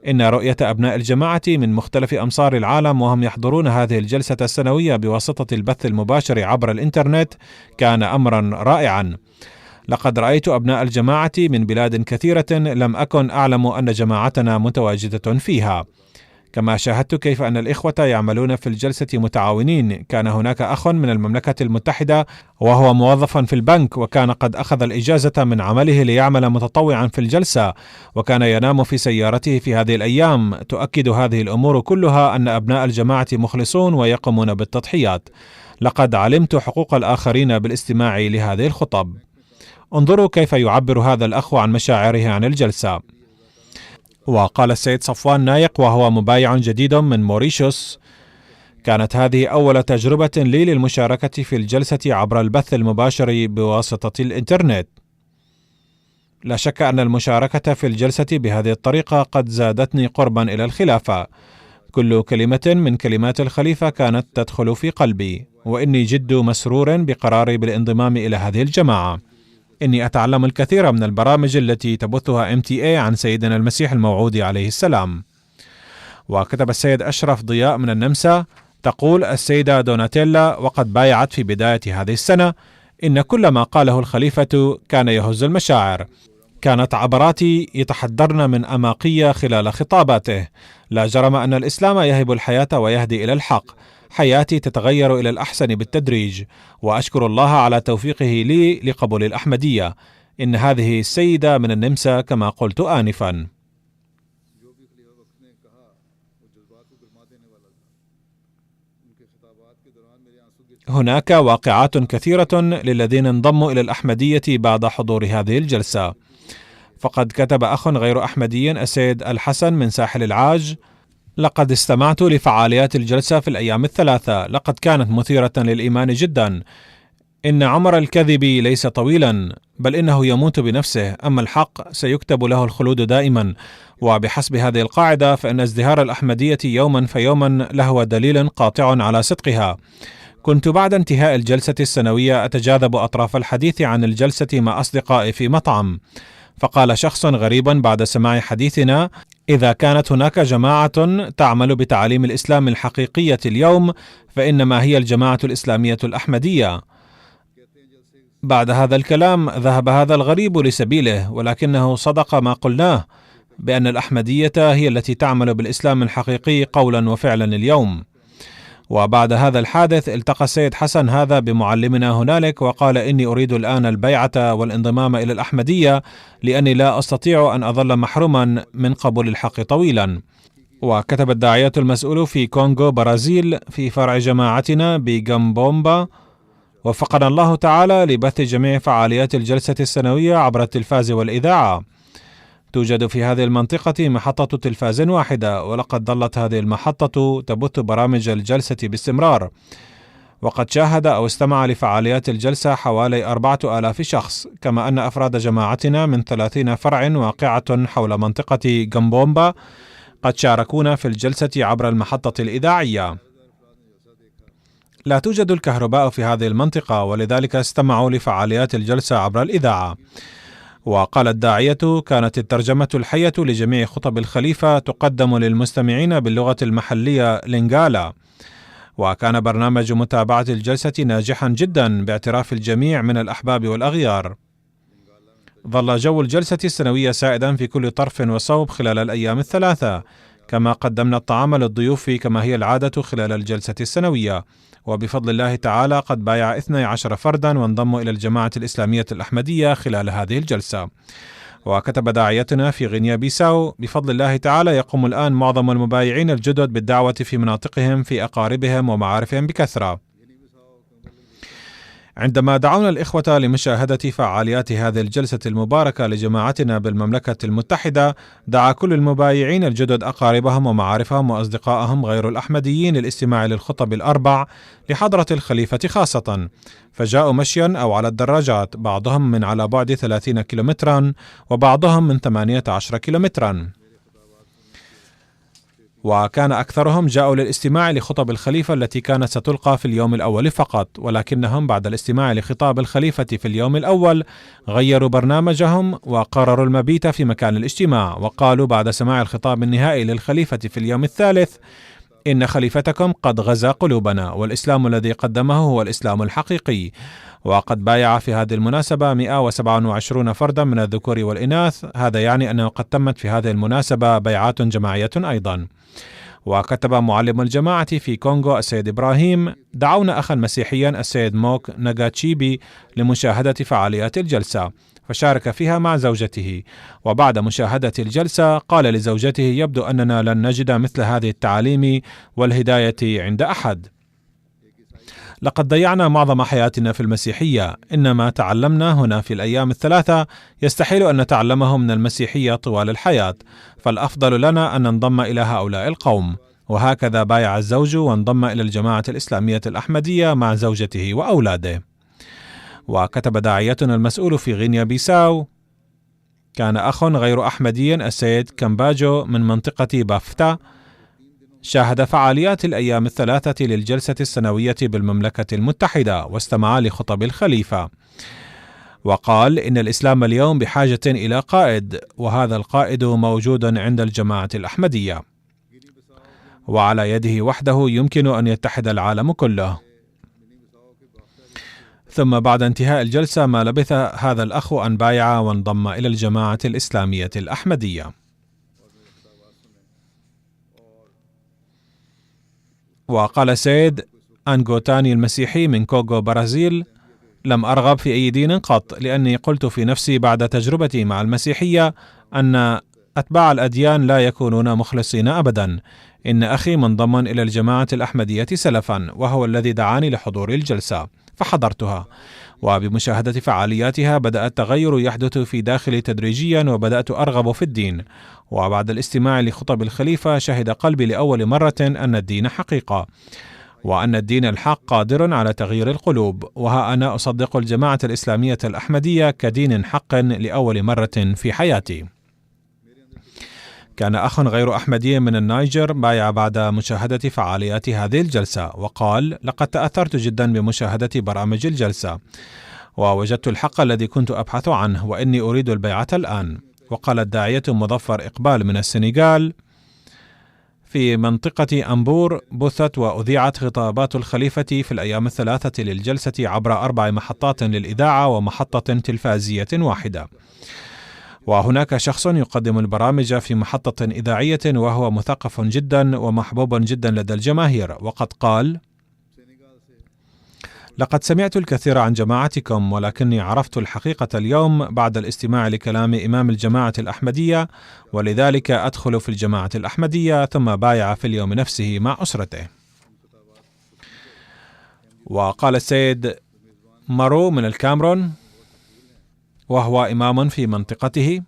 إن رؤية أبناء الجماعة من مختلف أمصار العالم وهم يحضرون هذه الجلسة السنوية بواسطة البث المباشر عبر الإنترنت كان أمرا رائعا. لقد رأيت أبناء الجماعة من بلاد كثيرة لم أكن أعلم أن جماعتنا متواجدة فيها. كما شاهدت كيف أن الإخوة يعملون في الجلسة متعاونين. كان هناك أخ من المملكة المتحدة وهو موظف في البنك، وكان قد أخذ الإجازة من عمله ليعمل متطوعا في الجلسة، وكان ينام في سيارته في هذه الأيام. تؤكد هذه الأمور كلها أن أبناء الجماعة مخلصون ويقومون بالتضحيات. لقد علمت حقوق الآخرين بالاستماع لهذه الخطب. انظروا كيف يعبر هذا الأخ عن مشاعره عن الجلسة. وقال السيد صفوان نايق وهو مبايع جديد من موريشيوس: كانت هذه أول تجربة لي للمشاركة في الجلسة عبر البث المباشر بواسطة الإنترنت. لا شك أن المشاركة في الجلسة بهذه الطريقة قد زادتني قربا إلى الخلافة. كل كلمة من كلمات الخليفة كانت تدخل في قلبي، وإني جد مسرور بقراري بالانضمام إلى هذه الجماعة. إني أتعلم الكثير من البرامج التي تبثها MTA عن سيدنا المسيح الموعود عليه السلام. وكتب السيد أشرف ضياء من النمسا، تقول السيدة دوناتيلا وقد بايعت في بداية هذه السنة: إن كل ما قاله الخليفة كان يهز المشاعر. كانت عبراتي يتحدرن من أماقية خلال خطاباته. لا جرم أن الإسلام يهب الحياة ويهدي إلى الحق. حياتي تتغير إلى الأحسن بالتدريج، وأشكر الله على توفيقه لي لقبول الأحمدية. إن هذه السيدة من النمسا كما قلت آنفا. هناك واقعات كثيرة للذين انضموا إلى الأحمدية بعد حضور هذه الجلسة. فقد كتب أخ غير أحمدي السيد الحسن من ساحل العاج: لقد استمعت لفعاليات الجلسة في الأيام الثلاثة، لقد كانت مثيرة للإيمان جدا. إن عمر الكذب ليس طويلا، بل إنه يموت بنفسه، أما الحق سيكتب له الخلود دائما. وبحسب هذه القاعدة فإن ازدهار الأحمدية يوما فيوما لهو دليل قاطع على صدقها. كنت بعد انتهاء الجلسة السنوية أتجاذب أطراف الحديث عن الجلسة مع أصدقائي في مطعم، فقال شخص غريبا بعد سماع حديثنا: إذا كانت هناك جماعة تعمل بتعاليم الإسلام الحقيقية اليوم فإنما هي الجماعة الإسلامية الأحمدية. بعد هذا الكلام ذهب هذا الغريب لسبيله، ولكنه صدق ما قلناه بأن الأحمدية هي التي تعمل بالإسلام الحقيقي قولا وفعلا اليوم. وبعد هذا الحادث التقى السيد حسن هذا بمعلمنا هنالك وقال: إني أريد الآن البيعة والانضمام إلى الأحمدية، لأني لا أستطيع أن أظل محروما من قبول الحق طويلا. وكتب الداعية المسؤول في كونغو برازيل في فرع جماعتنا بجامبومبا: وفقنا الله تعالى لبث جميع فعاليات الجلسة السنوية عبر التلفاز والإذاعة. توجد في هذه المنطقة محطة تلفاز واحدة، ولقد ظلت هذه المحطة تبث برامج الجلسة باستمرار. وقد شاهد أو استمع لفعاليات الجلسة حوالي 4000 شخص، كما أن أفراد جماعتنا من 30 فرع واقعة حول منطقة جامبومبا قد شاركونا في الجلسة عبر المحطة الإذاعية. لا توجد الكهرباء في هذه المنطقة، ولذلك استمعوا لفعاليات الجلسة عبر الإذاعة. وقال الداعية: كانت الترجمة الحية لجميع خطب الخليفة تقدم للمستمعين باللغة المحلية لينغالا. وكان برنامج متابعة الجلسة ناجحا جدا باعتراف الجميع من الأحباب والأغيار. ظل جو الجلسة السنوية سائدا في كل طرف وصوب خلال الأيام الثلاثة، كما قدمنا الطعام للضيوف كما هي العادة خلال الجلسة السنوية. وبفضل الله تعالى قد بايع 12 فردا وانضموا إلى الجماعة الإسلامية الأحمدية خلال هذه الجلسة. وكتب داعيتنا في غينيا بيساو: بفضل الله تعالى يقوم الآن معظم المبايعين الجدد بالدعوة في مناطقهم في أقاربهم ومعارفهم بكثرة. عندما دعونا الإخوة لمشاهدة فعاليات هذه الجلسة المباركة لجماعتنا بالمملكة المتحدة، دعا كل المبايعين الجدد أقاربهم ومعارفهم وأصدقائهم غير الأحمديين للاستماع للخطب الأربع لحضرة الخليفة خاصة، فجاءوا مشيا أو على الدراجات، بعضهم من على بعد 30 كيلومترا وبعضهم من 18 كيلومترا. وكان أكثرهم جاءوا للاستماع لخطب الخليفة التي كانت ستلقى في اليوم الأول فقط، ولكنهم بعد الاستماع لخطاب الخليفة في اليوم الأول غيروا برنامجهم وقرروا المبيت في مكان الاجتماع، وقالوا بعد سماع الخطاب النهائي للخليفة في اليوم الثالث: إن خليفتكم قد غزا قلوبنا، والإسلام الذي قدمه هو الإسلام الحقيقي. وقد بايع في هذه المناسبة 127 فردا من الذكور والإناث، هذا يعني أنه قد تمت في هذه المناسبة بيعات جماعية أيضا. وكتب معلم الجماعة في كونغو السيد إبراهيم: دعونا أخا مسيحيا السيد موك ناغاتشيبي لمشاهدة فعاليات الجلسة، فشارك فيها مع زوجته. وبعد مشاهدة الجلسة قال لزوجته: يبدو أننا لن نجد مثل هذه التعاليم والهداية عند أحد. لقد ضيعنا معظم حياتنا في المسيحية، إنما تعلمنا هنا في الأيام الثلاثة يستحيل أن نتعلمه من المسيحية طوال الحياة، فالأفضل لنا أن ننضم إلى هؤلاء القوم. وهكذا بايع الزوج وانضم إلى الجماعة الإسلامية الأحمدية مع زوجته وأولاده. وكتب داعيتنا المسؤول في غينيا بيساو: كان أخ غير أحمدي السيد كامباجو من منطقة بافتا شاهد فعاليات الأيام الثلاثة للجلسة السنوية بالمملكة المتحدة واستمع لخطب الخليفة، وقال إن الإسلام اليوم بحاجة إلى قائد، وهذا القائد موجود عند الجماعة الأحمدية، وعلى يده وحده يمكن أن يتحد العالم كله. ثم بعد انتهاء الجلسة ما لبث هذا الأخ أن بايع وانضم إلى الجماعة الإسلامية الأحمدية. وقال سيد أنغوتاني المسيحي من كوغو برازيل: لم أرغب في أي دين قط، لأني قلت في نفسي بعد تجربتي مع المسيحية أن أتباع الأديان لا يكونون مخلصين أبدا. إن أخي منضم إلى الجماعة الأحمدية سلفا، وهو الذي دعاني لحضور الجلسة، فحضرتها، وبمشاهدة فعالياتها بدأ التغير يحدث في داخلي تدريجيا، وبدأت أرغب في الدين. وبعد الاستماع لخطب الخليفة شهد قلبي لأول مرة أن الدين حقيقة، وأن الدين الحق قادر على تغيير القلوب. وها أنا أصدق الجماعة الإسلامية الأحمدية كدين حق لأول مرة في حياتي. كان أخ غير أحمدي من النيجر بايع بعد مشاهدة فعاليات هذه الجلسة، وقال: لقد تأثرت جدا بمشاهدة برامج الجلسة، ووجدت الحق الذي كنت أبحث عنه، وإني أريد البيعة الآن. وقال الداعية مظفر إقبال من السنغال: في منطقة أمبور بثت وأذيعت خطابات الخليفة في الأيام الثلاثة للجلسة عبر 4 محطات للإذاعة ومحطة تلفازية واحدة. وهناك شخص يقدم البرامج في محطة إذاعية وهو مثقف جدا ومحبوب جدا لدى الجماهير. وقد قال: لقد سمعت الكثير عن جماعتكم، ولكني عرفت الحقيقة اليوم بعد الاستماع لكلام إمام الجماعة الأحمدية، ولذلك أدخل في الجماعة الأحمدية. ثم بايع في اليوم نفسه مع أسرته. وقال السيد مارو من الكاميرون، وهو إمام في منطقته: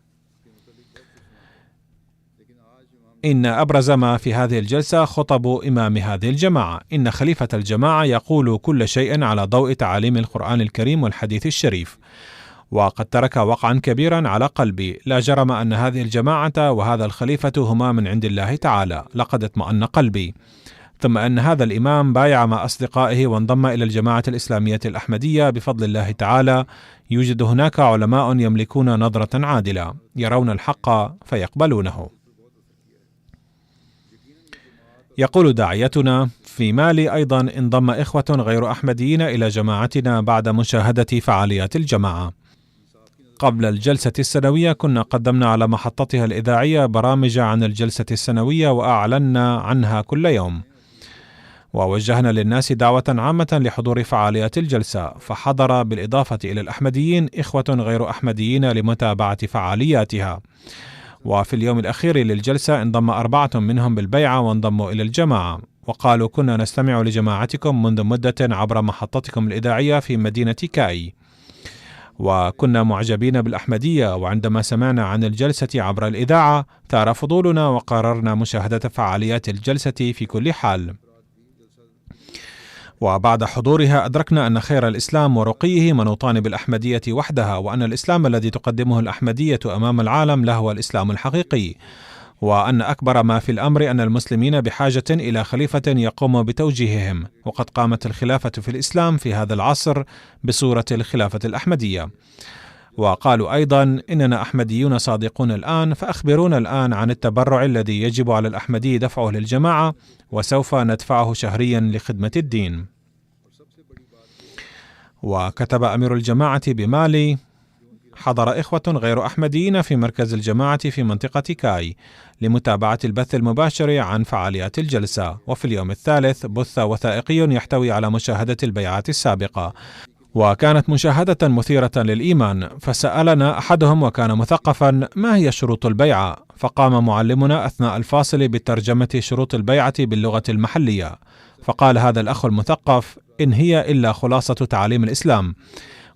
إن أبرز ما في هذه الجلسة خطب إمام هذه الجماعة. إن خليفة الجماعة يقول كل شيء على ضوء تعاليم القرآن الكريم والحديث الشريف، وقد ترك وقعا كبيرا على قلبي. لا جرم أن هذه الجماعة وهذا الخليفة هما من عند الله تعالى، لقد اطمأن قلبي. ثم أن هذا الإمام بايع مع أصدقائه وانضم إلى الجماعة الإسلامية الأحمدية بفضل الله تعالى. يوجد هناك علماء يملكون نظرة عادلة، يرون الحق فيقبلونه. يقول داعيتنا: في مالي أيضا انضم إخوة غير أحمديين إلى جماعتنا بعد مشاهدة فعاليات الجماعة. قبل الجلسة السنوية كنا قدمنا على محطتها الإذاعية برامج عن الجلسة السنوية وأعلنا عنها كل يوم، ووجهنا للناس دعوة عامة لحضور فعاليات الجلسة، فحضر بالإضافة إلى الأحمديين إخوة غير أحمديين لمتابعة فعالياتها. وفي اليوم الأخير للجلسة انضم 4 منهم بالبيعة وانضموا إلى الجماعة، وقالوا: كنا نستمع لجماعتكم منذ مدة عبر محطتكم الإذاعية في مدينة كاي، وكنا معجبين بالأحمدية، وعندما سمعنا عن الجلسة عبر الإذاعة ثار فضولنا وقررنا مشاهدة فعاليات الجلسة في كل حال. وبعد حضورها أدركنا أن خير الإسلام ورقيه منوطان بالأحمدية وحدها، وأن الإسلام الذي تقدمه الأحمدية أمام العالم لهو الإسلام الحقيقي، وأن أكبر ما في الأمر أن المسلمين بحاجة إلى خليفة يقوم بتوجيههم، وقد قامت الخلافة في الإسلام في هذا العصر بصورة الخلافة الأحمدية. وقالوا أيضا: إننا أحمديون صادقون الآن، فأخبرونا الآن عن التبرع الذي يجب على الأحمدي دفعه للجماعة، وسوف ندفعه شهريا لخدمة الدين. وكتب أمير الجماعة بمالي: حضر إخوة غير أحمديين في مركز الجماعة في منطقة كاي لمتابعة البث المباشر عن فعاليات الجلسة، وفي اليوم الثالث بث وثائقي يحتوي على مشاهدة البيعات السابقة، وكانت مشاهدة مثيرة للإيمان. فسألنا أحدهم وكان مثقفا: ما هي شروط البيعة؟ فقام معلمنا أثناء الفاصل بترجمة شروط البيعة باللغة المحلية، فقال هذا الأخ المثقف: إن هي إلا خلاصة تعاليم الإسلام،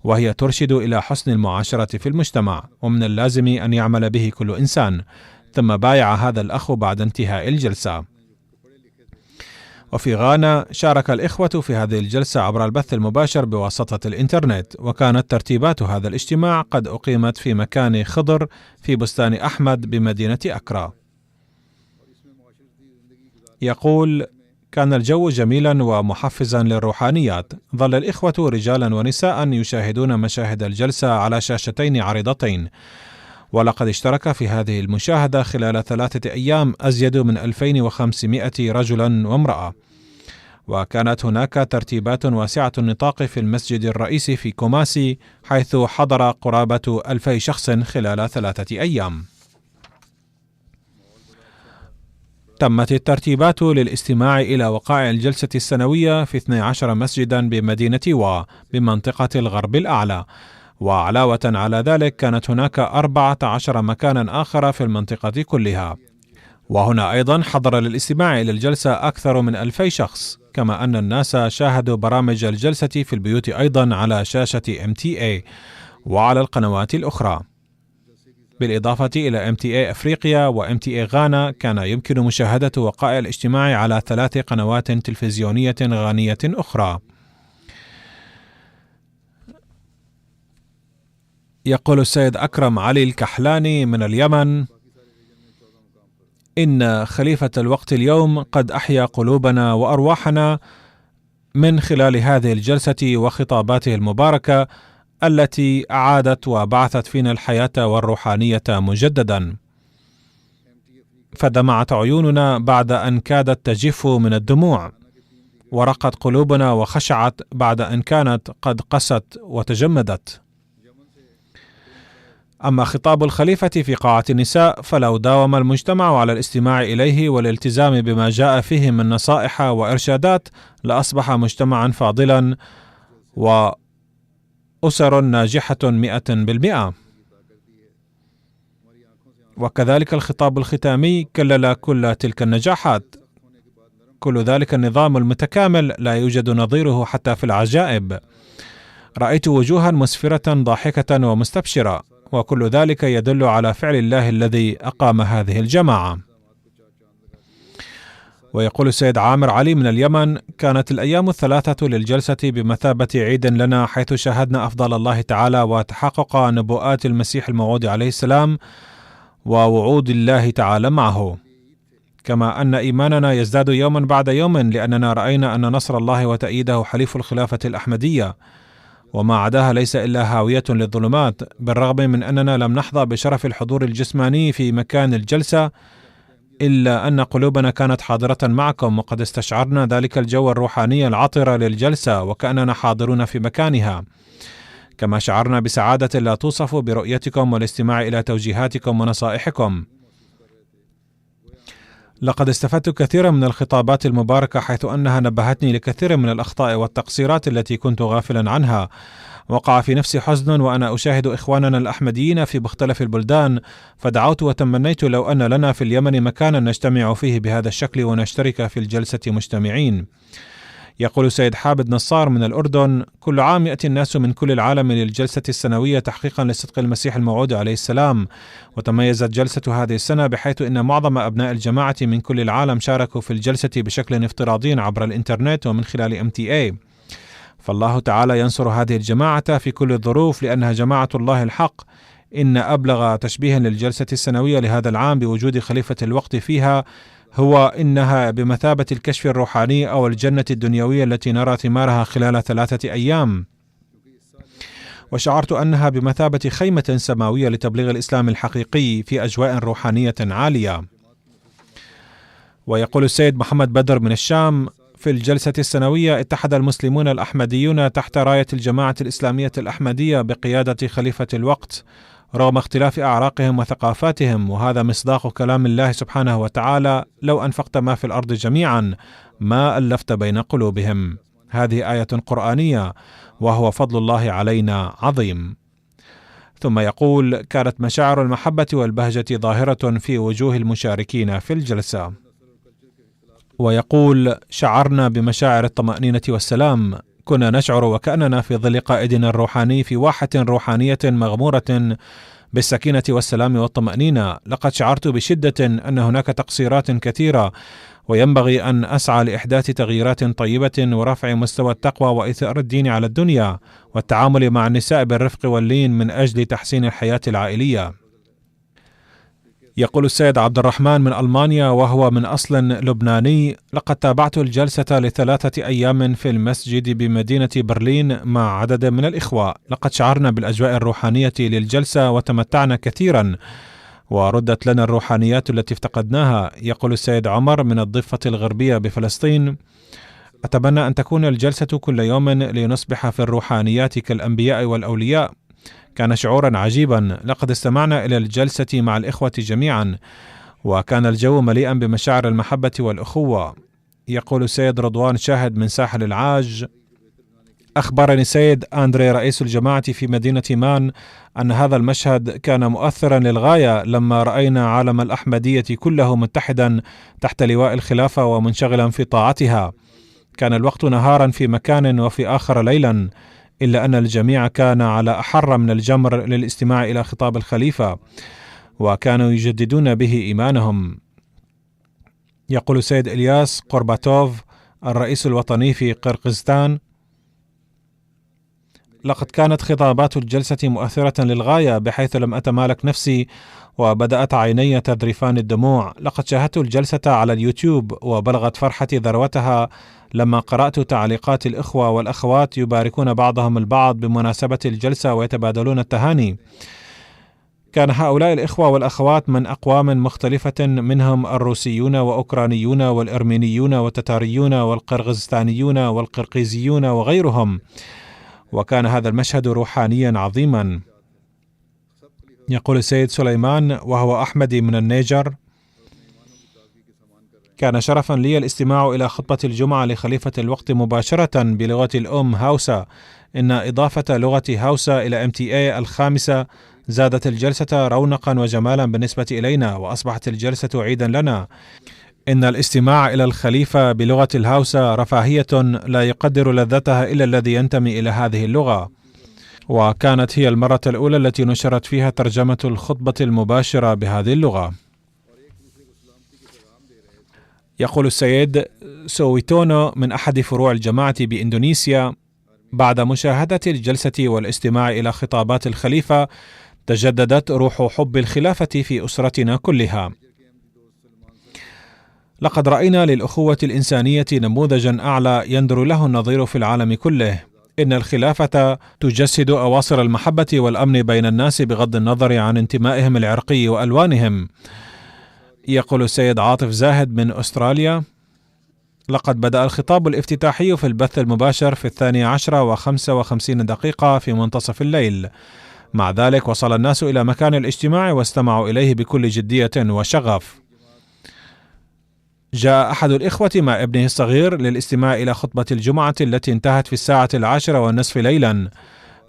وهي ترشد إلى حسن المعاشرة في المجتمع، ومن اللازم أن يعمل به كل إنسان. ثم بايع هذا الأخ بعد انتهاء الجلسة. وفي غانا شارك الإخوة في هذه الجلسة عبر البث المباشر بواسطة الإنترنت، وكانت ترتيبات هذا الاجتماع قد أقيمت في مكان خضر في بستان أحمد بمدينة أكرا. يقول: كان الجو جميلا ومحفزا للروحانيات. ظل الإخوة رجالا ونساء يشاهدون مشاهد الجلسة على شاشتين عريضتين، ولقد اشترك في هذه المشاهدة خلال 3 أيام أزيد من 2500 رجلا وامرأة. وكانت هناك ترتيبات واسعة النطاق في المسجد الرئيسي في كوماسي، حيث حضر قرابة 2000 شخص خلال 3 أيام. تمت الترتيبات للاستماع إلى وقائع الجلسة السنوية في 12 مسجدا بمدينة وا بمنطقة الغرب الأعلى، وعلاوة على ذلك كانت هناك 14 مكانا آخر في المنطقة كلها. وهنا أيضا حضر للاستماع إلى الجلسة أكثر من 2000 شخص، كما أن الناس شاهدوا برامج الجلسة في البيوت أيضا على شاشة MTA وعلى القنوات الأخرى. بالإضافة إلى MTA أفريقيا و MTA غانا، كان يمكن مشاهدة وقائع الاجتماع على 3 قنوات تلفزيونية غانية أخرى. يقول السيد أكرم علي الكحلاني من اليمن: إن خليفة الوقت اليوم قد أحيا قلوبنا وأرواحنا من خلال هذه الجلسة وخطاباته المباركة التي أعادت وبعثت فينا الحياة والروحانية مجددا. فدمعت عيوننا بعد أن كادت تجف من الدموع، ورقت قلوبنا وخشعت بعد أن كانت قد قست وتجمدت. أما خطاب الخليفة في قاعة النساء، فلو داوم المجتمع على الاستماع إليه والالتزام بما جاء فيه من نصائح وإرشادات، لأصبح مجتمعا فاضلا وأسر ناجحة 100%. وكذلك الخطاب الختامي كلل كل تلك النجاحات. كل ذلك النظام المتكامل لا يوجد نظيره حتى في العجائب. رأيت وجوها مسفرة ضاحكة ومستبشرة، وكل ذلك يدل على فعل الله الذي أقام هذه الجماعة. ويقول السيد عامر علي من اليمن: كانت الأيام 3 للجلسة بمثابة عيد لنا، حيث شاهدنا أفضل الله تعالى وتحقق نبوءات المسيح الموعود عليه السلام ووعود الله تعالى معه، كما أن إيماننا يزداد يوما بعد يوم، لأننا رأينا أن نصر الله وتأييده حليف الخلافة الأحمدية، وما عداها ليس إلا هاوية للظلمات. بالرغم من أننا لم نحظى بشرف الحضور الجسماني في مكان الجلسة، إلا أن قلوبنا كانت حاضرة معكم، وقد استشعرنا ذلك الجو الروحاني العطر للجلسة وكأننا حاضرون في مكانها. كما شعرنا بسعادة لا توصف برؤيتكم والاستماع إلى توجيهاتكم ونصائحكم. لقد استفدت كثيرا من الخطابات المباركة، حيث أنها نبهتني لكثير من الأخطاء والتقصيرات التي كنت غافلا عنها. وقع في نفسي حزن وأنا أشاهد إخواننا الأحمديين في مختلف البلدان، فدعوت وتمنيت لو أن لنا في اليمن مكانا نجتمع فيه بهذا الشكل ونشترك في الجلسة مجتمعين. يقول سيد حامد نصار من الأردن: كل عام يأتي الناس من كل العالم للجلسة السنوية تحقيقا لصدق المسيح الموعود عليه السلام. وتميزت جلسة هذه السنة بحيث أن معظم أبناء الجماعة من كل العالم شاركوا في الجلسة بشكل افتراضي عبر الإنترنت ومن خلال MTA. فالله تعالى ينصر هذه الجماعة في كل الظروف، لأنها جماعة الله الحق. إن أبلغ تشبيه للجلسة السنوية لهذا العام بوجود خليفة الوقت فيها هو إنها بمثابة الكشف الروحاني أو الجنة الدنيوية التي نرى ثمارها خلال 3 أيام. وشعرت أنها بمثابة خيمة سماوية لتبليغ الإسلام الحقيقي في أجواء روحانية عالية. ويقول السيد محمد بدر من الشام: في الجلسة السنوية اتحد المسلمون الأحمديون تحت راية الجماعة الإسلامية الأحمدية بقيادة خليفة الوقت، رغم اختلاف أعراقهم وثقافاتهم. وهذا مصداق كلام الله سبحانه وتعالى: لو أنفقت ما في الأرض جميعا ما ألفت بين قلوبهم. هذه آية قرآنية، وهو فضل الله علينا عظيم. ثم يقول: كانت مشاعر المحبة والبهجة ظاهرة في وجوه المشاركين في الجلسة. ويقول: شعرنا بمشاعر الطمأنينة والسلام، كنا نشعر وكأننا في ظل قائدنا الروحاني في واحة روحانية مغمورة بالسكينة والسلام والطمأنينة. لقد شعرت بشدة أن هناك تقصيرات كثيرة، وينبغي أن أسعى لإحداث تغييرات طيبة ورفع مستوى التقوى وإثار الدين على الدنيا، والتعامل مع النساء بالرفق واللين من أجل تحسين الحياة العائلية. يقول السيد عبد الرحمن من ألمانيا وهو من أصل لبناني: لقد تابعت الجلسة ل3 أيام في المسجد بمدينة برلين مع عدد من الإخوة. لقد شعرنا بالأجواء الروحانية للجلسة وتمتعنا كثيرا وردت لنا الروحانيات التي افتقدناها. يقول السيد عمر من الضفة الغربية بفلسطين: أتمنى أن تكون الجلسة كل يوم لنصبح في الروحانيات كالأنبياء والأولياء. كان شعورا عجيبا. لقد استمعنا إلى الجلسة مع الإخوة جميعا وكان الجو مليئا بمشاعر المحبة والأخوة. يقول السيد رضوان شاهد من ساحل العاج: أخبرني السيد أندري رئيس الجماعة في مدينة مان أن هذا المشهد كان مؤثرا للغاية لما رأينا عالم الأحمدية كله متحدا تحت لواء الخلافة ومنشغلا في طاعتها. كان الوقت نهارا في مكان وفي آخر ليلا، إلا أن الجميع كان على أحر من الجمر للاستماع إلى خطاب الخليفة وكانوا يجددون به إيمانهم. يقول السيد إلياس قرباتوف الرئيس الوطني في قرقيزستان: لقد كانت خطابات الجلسة مؤثرة للغاية بحيث لم أتمالك نفسي وبدأت عيني تذرفان الدموع. لقد شاهدت الجلسة على اليوتيوب وبلغت فرحتي ذروتها لما قرأت تعليقات الإخوة والأخوات يباركون بعضهم البعض بمناسبة الجلسة ويتبادلون التهاني. كان هؤلاء الإخوة والأخوات من أقوام مختلفة، منهم الروسيون وأوكرانيون والأرمينيون والتتاريون والقرغيزستانيون والقرقيزيون وغيرهم، وكان هذا المشهد روحانيا عظيما. يقول السيد سليمان وهو أحمدي من النيجر: كان شرفا لي الاستماع إلى خطبة الجمعة لخليفة الوقت مباشرة بلغة الأم هاوسا. إن إضافة لغة هاوسا إلى MTA الخامسة زادت الجلسة رونقا وجمالا بالنسبة إلينا، وأصبحت الجلسة عيدا لنا. إن الاستماع إلى الخليفة بلغة الهاوسا رفاهية لا يقدر لذتها إلا الذي ينتمي إلى هذه اللغة، وكانت هي المرة الأولى التي نشرت فيها ترجمة الخطبة المباشرة بهذه اللغة. يقول السيد سويتونو من أحد فروع الجماعة بإندونيسيا: بعد مشاهدة الجلسة والاستماع إلى خطابات الخليفة تجددت روح حب الخلافة في أسرتنا كلها. لقد رأينا للأخوة الإنسانية نموذجا أعلى يندر له النظير في العالم كله. إن الخلافة تجسد أواصر المحبة والأمن بين الناس بغض النظر عن انتمائهم العرقي وألوانهم. يقول السيد عاطف زاهد من أستراليا: لقد بدأ الخطاب الافتتاحي في البث المباشر في 12:55 في منتصف الليل. مع ذلك وصل الناس إلى مكان الاجتماع واستمعوا إليه بكل جدية وشغف. جاء أحد الإخوة مع ابنه الصغير للاستماع إلى خطبة الجمعة التي انتهت في 10:10 ليلا،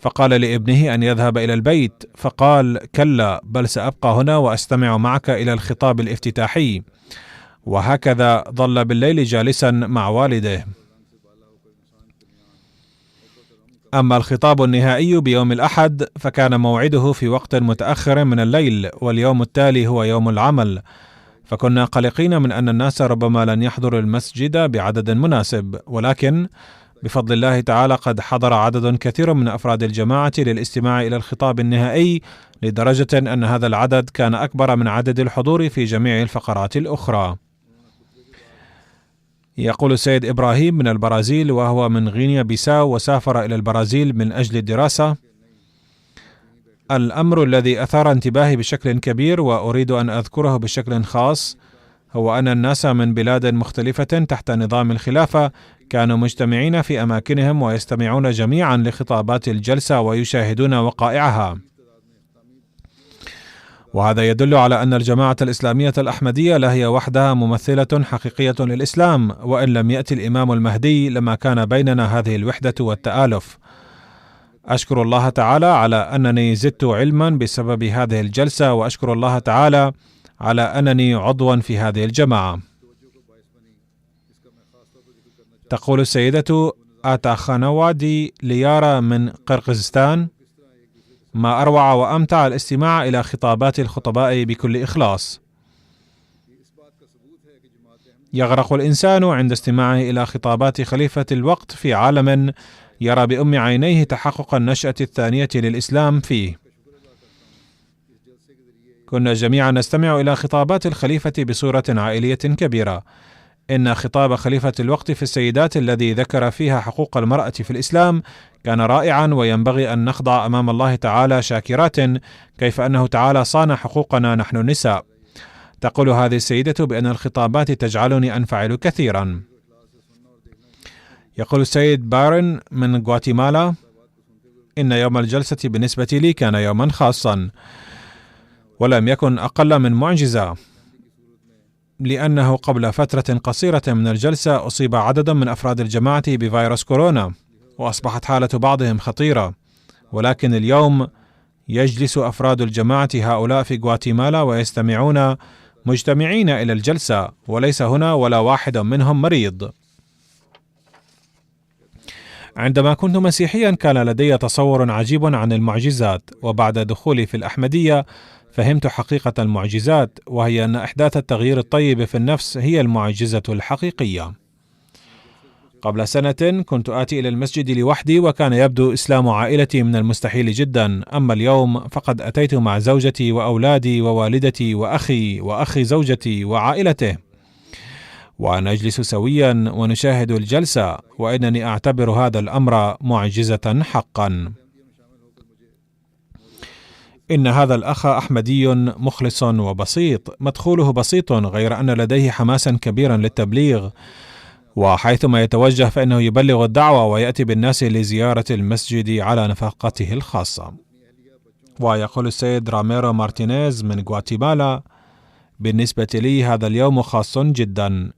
فقال لابنه أن يذهب إلى البيت، فقال: كلا، بل سأبقى هنا وأستمع معك إلى الخطاب الافتتاحي. وهكذا ظل بالليل جالسا مع والده. أما الخطاب النهائي بيوم الأحد فكان موعده في وقت متأخر من الليل، واليوم التالي هو يوم العمل، فكنا قلقين من أن الناس ربما لن يحضروا المسجد بعدد مناسب، ولكن بفضل الله تعالى قد حضر عدد كثير من أفراد الجماعة للاستماع إلى الخطاب النهائي، لدرجة أن هذا العدد كان أكبر من عدد الحضور في جميع الفقرات الأخرى. يقول السيد إبراهيم من البرازيل وهو من غينيا بيساو وسافر إلى البرازيل من أجل الدراسة: الأمر الذي أثار انتباهي بشكل كبير وأريد أن أذكره بشكل خاص هو أن الناس من بلاد مختلفة تحت نظام الخلافة كانوا مجتمعين في أماكنهم ويستمعون جميعا لخطابات الجلسة ويشاهدون وقائعها، وهذا يدل على أن الجماعة الإسلامية الأحمدية لا هي وحدها ممثلة حقيقية للإسلام، وإن لم يأتي الإمام المهدي لما كان بيننا هذه الوحدة والتآلف. أشكر الله تعالى على أنني زدت علما بسبب هذه الجلسة، وأشكر الله تعالى على أنني عضوا في هذه الجماعة. تقول السيدة آتاخانوادي ليارا من قرقيزستان: ما أروع وأمتع الاستماع إلى خطابات الخطباء بكل إخلاص. يغرق الإنسان عند استماعه إلى خطابات خليفة الوقت في عالم يرى بأم عينيه تحقق النشأة الثانية للإسلام فيه. كنا جميعا نستمع إلى خطابات الخليفة بصورة عائلية كبيرة. إن خطاب خليفة الوقت في السيدات الذي ذكر فيها حقوق المرأة في الإسلام كان رائعا، وينبغي أن نخضع أمام الله تعالى شاكرات كيف أنه تعالى صان حقوقنا نحن النساء. تقول هذه السيدة بأن الخطابات تجعلني أنفعل كثيرا. يقول السيد بارن من غواتيمالا: إن يوم الجلسة بالنسبة لي كان يوما خاصا، ولم يكن أقل من معجزة، لأنه قبل فترة قصيرة من الجلسة أصيب عدد من أفراد الجماعة بفيروس كورونا، وأصبحت حالة بعضهم خطيرة، ولكن اليوم يجلس أفراد الجماعة هؤلاء في غواتيمالا ويستمعون مجتمعين إلى الجلسة، وليس هنا ولا واحد منهم مريض. عندما كنت مسيحيا كان لدي تصور عجيب عن المعجزات، وبعد دخولي في الأحمدية فهمت حقيقة المعجزات، وهي أن إحداث التغيير الطيب في النفس هي المعجزة الحقيقية. قبل سنة كنت آتي إلى المسجد لوحدي، وكان يبدو إسلام عائلتي من المستحيل جدا، أما اليوم فقد أتيت مع زوجتي وأولادي ووالدتي وأخي وأخي زوجتي وعائلته، ونجلس سويا ونشاهد الجلسة، وإنني أعتبر هذا الأمر معجزة حقا. إن هذا الأخ أحمدي مخلص وبسيط، مدخوله بسيط، غير أن لديه حماسا كبيرا للتبليغ، وحيثما يتوجه فإنه يبلغ الدعوة ويأتي بالناس لزيارة المسجد على نفقته الخاصة. ويقول السيد راميرو مارتينيز من غواتيمالا: بالنسبة لي هذا اليوم خاص جدا،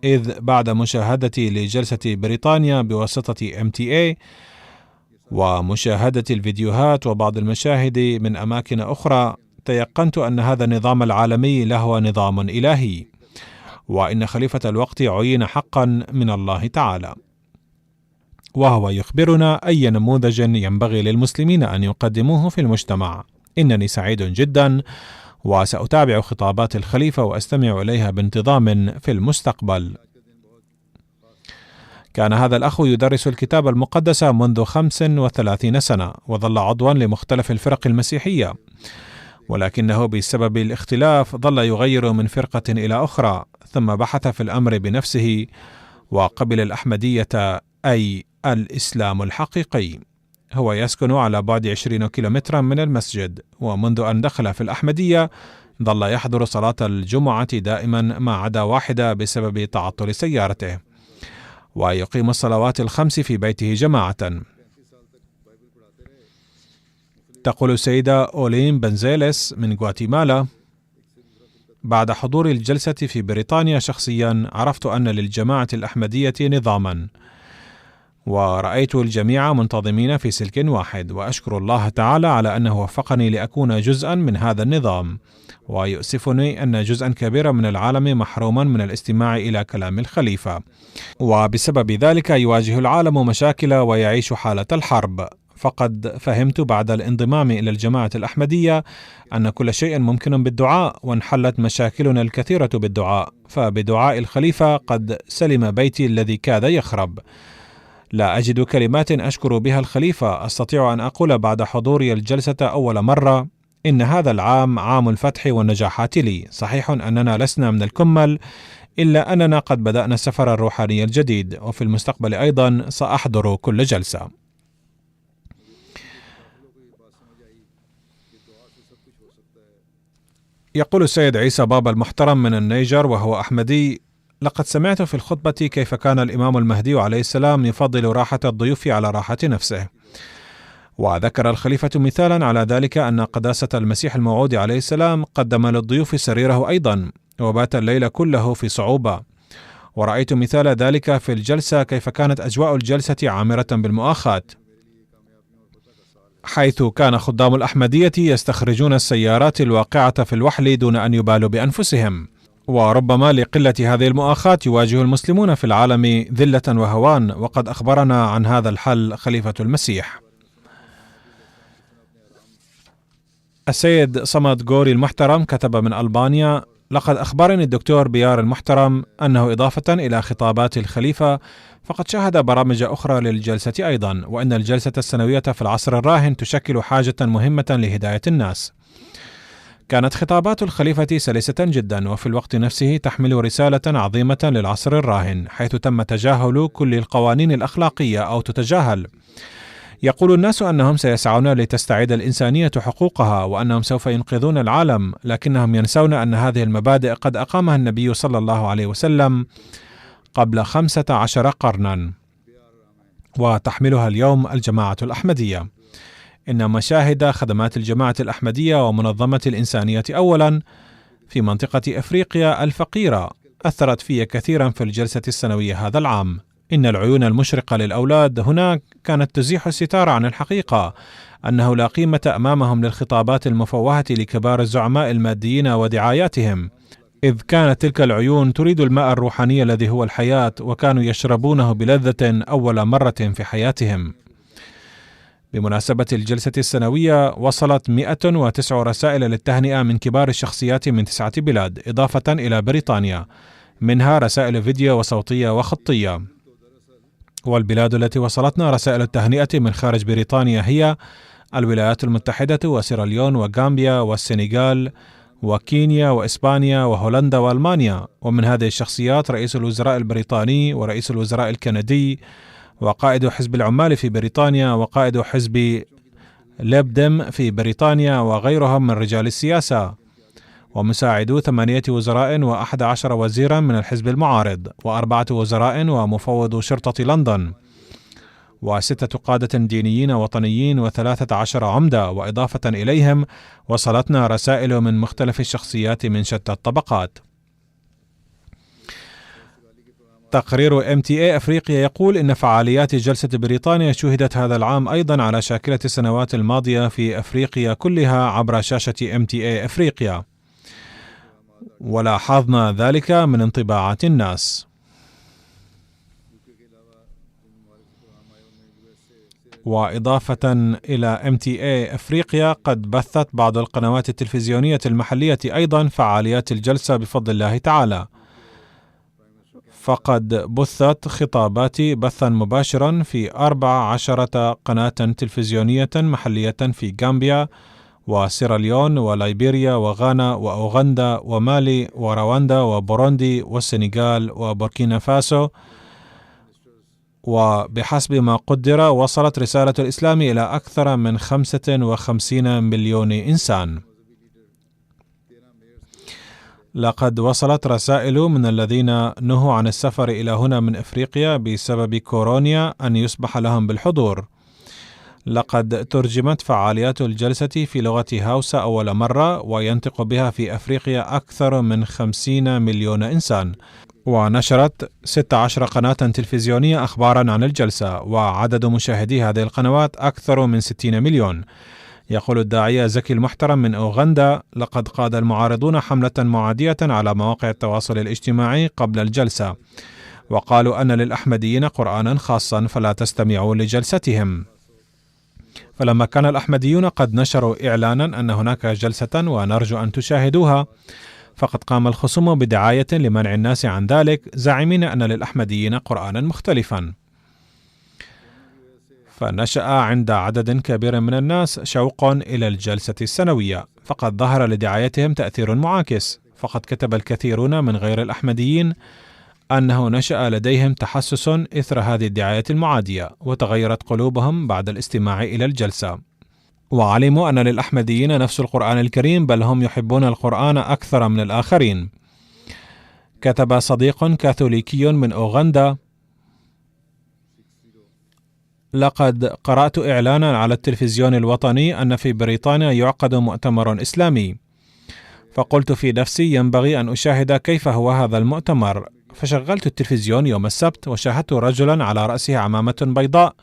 إذ بعد مشاهدتي لجلسة بريطانيا بواسطة MTA ومشاهدة الفيديوهات وبعض المشاهد من أماكن أخرى، تيقنت أن هذا النظام العالمي لهو نظام إلهي، وإن خليفة الوقت عين حقا من الله تعالى، وهو يخبرنا أي نموذج ينبغي للمسلمين أن يقدموه في المجتمع. إنني سعيد جدا، وسأتابع خطابات الخليفة وأستمع إليها بانتظام في المستقبل. كان هذا الأخ يدرس الكتاب المقدس منذ 35 سنة، وظل عضوا لمختلف الفرق المسيحية، ولكنه بسبب الاختلاف ظل يغير من فرقة إلى أخرى، ثم بحث في الأمر بنفسه وقبل الأحمدية، أي الإسلام الحقيقي. هو يسكن على بعد 20 كيلومترا من المسجد، ومنذ أن دخل في الأحمدية ظل يحضر صلاة الجمعة دائما ما عدا واحدة بسبب تعطل سيارته، ويقيم الصلوات الخمس في بيته جماعة. تقول السيدة أولين بنزيلس من غواتيمالا: بعد حضور الجلسة في بريطانيا شخصيا عرفت أن للجماعة الأحمدية نظاما، ورأيت الجميع منتظمين في سلك واحد، وأشكر الله تعالى على أنه وفقني لأكون جزءا من هذا النظام، ويؤسفني أن جزءا كبيرا من العالم محروما من الاستماع إلى كلام الخليفة، وبسبب ذلك يواجه العالم مشاكل ويعيش حالة الحرب. فقد فهمت بعد الانضمام إلى الجماعة الأحمدية أن كل شيء ممكن بالدعاء، وانحلت مشاكلنا الكثيرة بالدعاء، فبدعاء الخليفة قد سلم بيتي الذي كاد يخرب. لا أجد كلمات أشكر بها الخليفة. أستطيع أن أقول بعد حضوري الجلسة أول مرة: إن هذا العام عام الفتح والنجاحات لي. صحيح أننا لسنا من الكمل، إلا أننا قد بدأنا السفر الروحاني الجديد، وفي المستقبل أيضا سأحضر كل جلسة. يقول السيد عيسى بابا المحترم من النيجر وهو أحمدي: لقد سمعت في الخطبة كيف كان الإمام المهدي عليه السلام يفضل راحة الضيوف على راحة نفسه، وذكر الخليفة مثالا على ذلك أن قداسة المسيح الموعود عليه السلام قدم للضيوف سريره أيضا، وبات الليل كله في صعوبة. ورأيت مثال ذلك في الجلسة، كيف كانت أجواء الجلسة عامرة بالمؤاخاة، حيث كان خدام الأحمدية يستخرجون السيارات الواقعة في الوحل دون أن يبالوا بأنفسهم. وربما لقلة هذه المؤاخاة يواجه المسلمون في العالم ذلة وهوان، وقد أخبرنا عن هذا الحل خليفة المسيح. السيد صمد غوري المحترم كتب من ألبانيا: لقد أخبرني الدكتور بيار المحترم أنه إضافة إلى خطابات الخليفة فقد شاهد برامج أخرى للجلسة أيضا، وأن الجلسة السنوية في العصر الراهن تشكل حاجة مهمة لهداية الناس. كانت خطابات الخليفة سلسة جدا، وفي الوقت نفسه تحمل رسالة عظيمة للعصر الراهن، حيث تم تجاهل كل القوانين الأخلاقية أو تتجاهل. يقول الناس أنهم سيسعون لتستعيد الإنسانية حقوقها، وأنهم سوف ينقذون العالم، لكنهم ينسون أن هذه المبادئ قد أقامها النبي صلى الله عليه وسلم قبل 15 قرنا، وتحملها اليوم الجماعة الأحمدية. إن مشاهد خدمات الجماعة الأحمدية ومنظمة الإنسانية أولا في منطقة أفريقيا الفقيرة أثرت في كثيرا في الجلسة السنوية هذا العام. إن العيون المشرقة للأولاد هناك كانت تزيح الستار عن الحقيقة أنه لا قيمة أمامهم للخطابات المفوهة لكبار الزعماء الماديين ودعاياتهم، إذ كانت تلك العيون تريد الماء الروحاني الذي هو الحياة، وكانوا يشربونه بلذة أول مرة في حياتهم. بمناسبة الجلسة السنوية وصلت 109 رسائل للتهنئة من كبار الشخصيات من 9 بلاد إضافة إلى بريطانيا، منها رسائل فيديو وصوتية وخطية. والبلاد التي وصلتنا رسائل التهنئة من خارج بريطانيا هي الولايات المتحدة وسيراليون وغامبيا والسنغال وكينيا وإسبانيا وهولندا وألمانيا. ومن هذه الشخصيات رئيس الوزراء البريطاني ورئيس الوزراء الكندي وقائد حزب العمال في بريطانيا وقائد حزب ليبدم في بريطانيا وغيرهم من رجال السياسة، ومساعدو 8 وزراء و11 وزيرا من الحزب المعارض، و4 وزراء ومفوض شرطة لندن، و6 قادة دينيين وطنيين و13 عمدة. وإضافة إليهم وصلتنا رسائل من مختلف الشخصيات من شتى الطبقات. تقرير MTA أفريقيا يقول إن فعاليات جلسة بريطانيا شهدت هذا العام أيضا على شاكلة السنوات الماضية في أفريقيا كلها عبر شاشة MTA أفريقيا، ولاحظنا ذلك من انطباعات الناس. وإضافة إلى MTA أفريقيا قد بثت بعض القنوات التلفزيونية المحلية أيضا فعاليات الجلسة بفضل الله تعالى، فقد بثت خطابات بثا مباشرا في 14 قناة تلفزيونية محلية في غامبيا وسيراليون وليبيريا وغانا وأوغندا ومالي ورواندا وبوروندي والسنغال وبوركينا فاسو. وبحسب ما قدر وصلت رسالة الإسلام إلى أكثر من 55 مليون إنسان. لقد وصلت رسائل من الذين نهوا عن السفر إلى هنا من إفريقيا بسبب كورونا أن يسمح لهم بالحضور. لقد ترجمت فعاليات الجلسة في لغة هاوسا أول مرة، وينطق بها في أفريقيا أكثر من 50 مليون إنسان. ونشرت 16 قناة تلفزيونية أخبارا عن الجلسة، وعدد مشاهدي هذه القنوات أكثر من 60 مليون. يقول الداعية زكي المحترم من أوغندا: لقد قاد المعارضون حملة معادية على مواقع التواصل الاجتماعي قبل الجلسة، وقالوا أن للأحمديين قرآنا خاصا فلا تستمعوا لجلستهم. فلما كان الأحمديون قد نشروا إعلانا أن هناك جلسة ونرجو أن تشاهدوها، فقد قام الخصوم بدعاية لمنع الناس عن ذلك، زاعمين أن للأحمديين قرآنا مختلفا. فنشأ عند عدد كبير من الناس شوق إلى الجلسة السنوية، فقد ظهر لدعايتهم تأثير معاكس. فقد كتب الكثيرون من غير الأحمديين أنه نشأ لديهم تحسس إثر هذه الدعاية المعادية، وتغيرت قلوبهم بعد الاستماع إلى الجلسة، وعلموا أن للأحمديين نفس القرآن الكريم، بل هم يحبون القرآن أكثر من الآخرين. كتب صديق كاثوليكي من أوغندا: لقد قرأت إعلانا على التلفزيون الوطني أن في بريطانيا يعقد مؤتمر إسلامي، فقلت في نفسي ينبغي أن أشاهد كيف هو هذا المؤتمر. فشغلت التلفزيون يوم السبت وشاهدت رجلا على رأسه عمامة بيضاء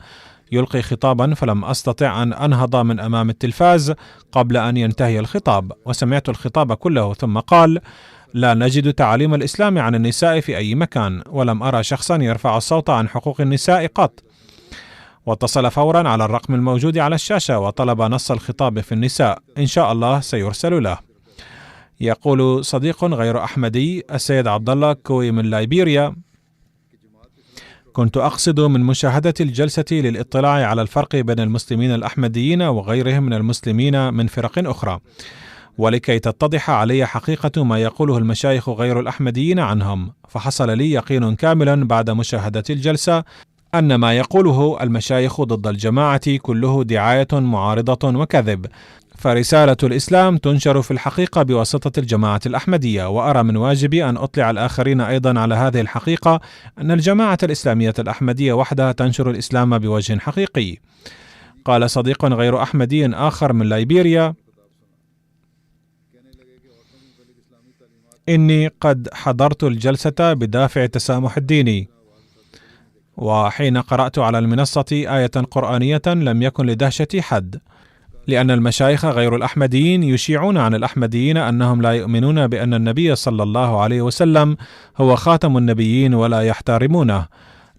يلقي خطابا، فلم أستطع أن أنهض من أمام التلفاز قبل أن ينتهي الخطاب، وسمعت الخطاب كله، ثم قال: لا نجد تعاليم الإسلام عن النساء في أي مكان، ولم أرى شخصا يرفع الصوت عن حقوق النساء قط. واتصل فورا على الرقم الموجود على الشاشة وطلب نص الخطاب في النساء، إن شاء الله سيرسل له. يقول صديق غير أحمدي السيد عبد الله كوي من ليبيريا: كنت أقصد من مشاهدة الجلسة للاطلاع على الفرق بين المسلمين الأحمديين وغيرهم من المسلمين من فرق أخرى، ولكي تتضح علي حقيقة ما يقوله المشايخ غير الأحمديين عنهم، فحصل لي يقين كاملا بعد مشاهدة الجلسة أن ما يقوله المشايخ ضد الجماعة كله دعاية معارضة وكذب، فرسالة الإسلام تنشر في الحقيقة بواسطة الجماعة الأحمدية. وأرى من واجبي أن أطلع الآخرين أيضا على هذه الحقيقة، أن الجماعة الإسلامية الأحمدية وحدها تنشر الإسلام بوجه حقيقي. قال صديق غير أحمدي آخر من ليبيريا: إني قد حضرت الجلسة بدافع التسامح الديني، وحين قرأت على المنصة آية قرآنية لم يكن لدهشتي حد، لأن المشايخ غير الأحمديين يشيعون عن الأحمديين أنهم لا يؤمنون بأن النبي صلى الله عليه وسلم هو خاتم النبيين ولا يحترمونه،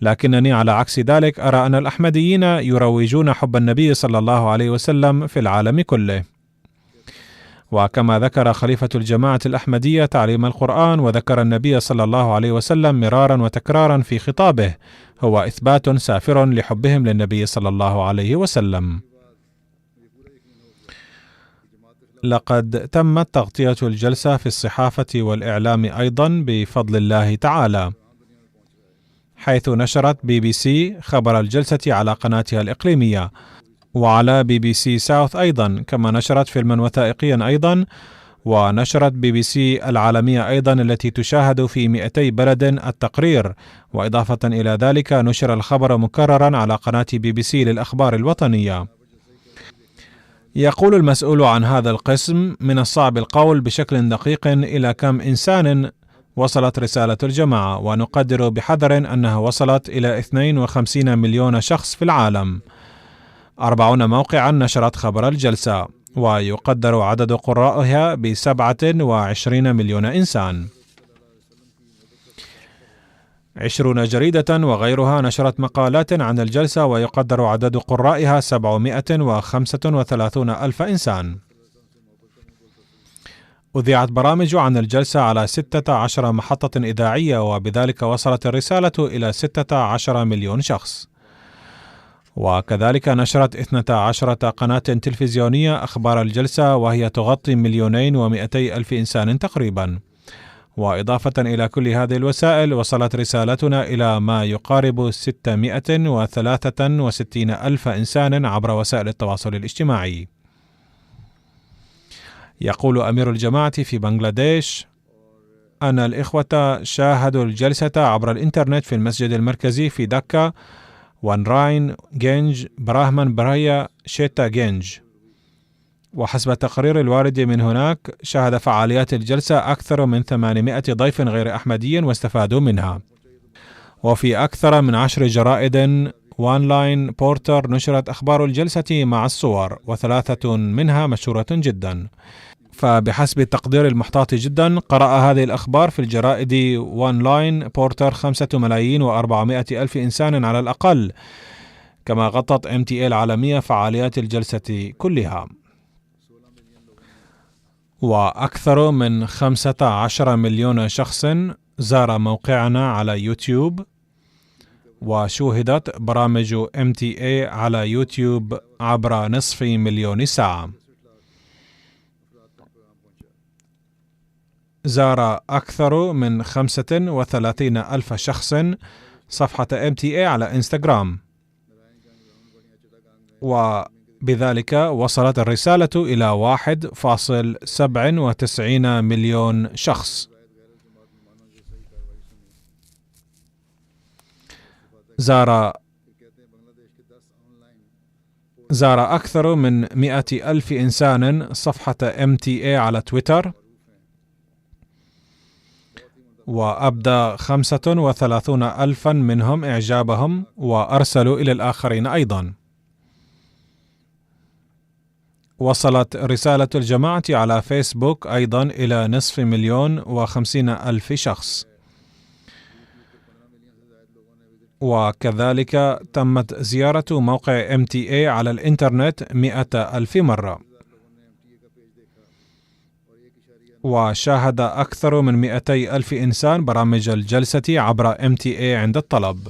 لكنني على عكس ذلك أرى أن الأحمديين يروجون حب النبي صلى الله عليه وسلم في العالم كله. وكما ذكر خليفة الجماعة الأحمدية تعليم القرآن وذكر النبي صلى الله عليه وسلم مرارا وتكرارا في خطابه، هو إثبات سافر لحبهم للنبي صلى الله عليه وسلم. لقد تمت تغطية الجلسة في الصحافة والإعلام أيضا بفضل الله تعالى، حيث نشرت BBC خبر الجلسة على قناتها الإقليمية، وعلى BBC ساوث أيضا، كما نشرت فيلما وثائقيا أيضا، ونشرت BBC العالمية أيضا التي تشاهد في 200 بلد التقرير. وإضافة إلى ذلك نشر الخبر مكررا على قناة BBC للأخبار الوطنية. يقول المسؤول عن هذا القسم: من الصعب القول بشكل دقيق إلى كم إنسان وصلت رسالة الجماعة، ونقدر بحذر أنها وصلت إلى 52 مليون شخص في العالم. 40 موقعا نشرت خبر الجلسة، ويقدر عدد قرائها ب27 مليون إنسان. 20 جريدة وغيرها نشرت مقالات عن الجلسة، ويقدر عدد قرائها 735 ألف إنسان. أذيعت برامج عن الجلسة على 16 محطة إذاعية، وبذلك وصلت الرسالة إلى 16 مليون شخص. وكذلك نشرت 12 قناة تلفزيونية أخبار الجلسة، وهي تغطي 2,200,000 إنسان تقريبا. وإضافة إلى كل هذه الوسائل وصلت رسالتنا إلى ما يقارب 663 ألف إنسان عبر وسائل التواصل الاجتماعي. يقول أمير الجماعة في بنغلاديش أن الإخوة شاهدوا الجلسة عبر الإنترنت في المسجد المركزي في دكا، وانراين جينج براهمان برايا شيتا جينج. وحسب تقرير الوارد من هناك، شاهد فعاليات الجلسة أكثر من 800 ضيف غير أحمدي واستفادوا منها. وفي أكثر من 10 جرائد وانلاين بورتر نشرت أخبار الجلسة مع الصور، و3 منها مشهورة جدا. فبحسب التقدير المحتاط جدا، قرأ هذه الأخبار في الجرائد وانلاين بورتر 5,400,000 إنسان على الأقل. كما غطت MTA العالمية فعاليات الجلسة كلها. وأكثر من 15 مليون شخص زار موقعنا على يوتيوب، وشوهدت برامج MTA على يوتيوب عبر 500,000 ساعة. زار أكثر من 35 ألف شخص صفحة MTA على إنستغرام، وبذلك وصلت الرسالة إلى 1.97 مليون شخص. زار أكثر من 100,000 إنسان صفحة MTA على تويتر، وأبدى 35 ألفا منهم إعجابهم وأرسلوا إلى الآخرين أيضا. وصلت رسالة الجماعة على فيسبوك أيضا إلى 550,000 شخص، وكذلك تمت زيارة موقع MTA على الإنترنت 100,000 مرة. وشاهد أكثر من 200,000 إنسان برامج الجلسة عبر MTA عند الطلب.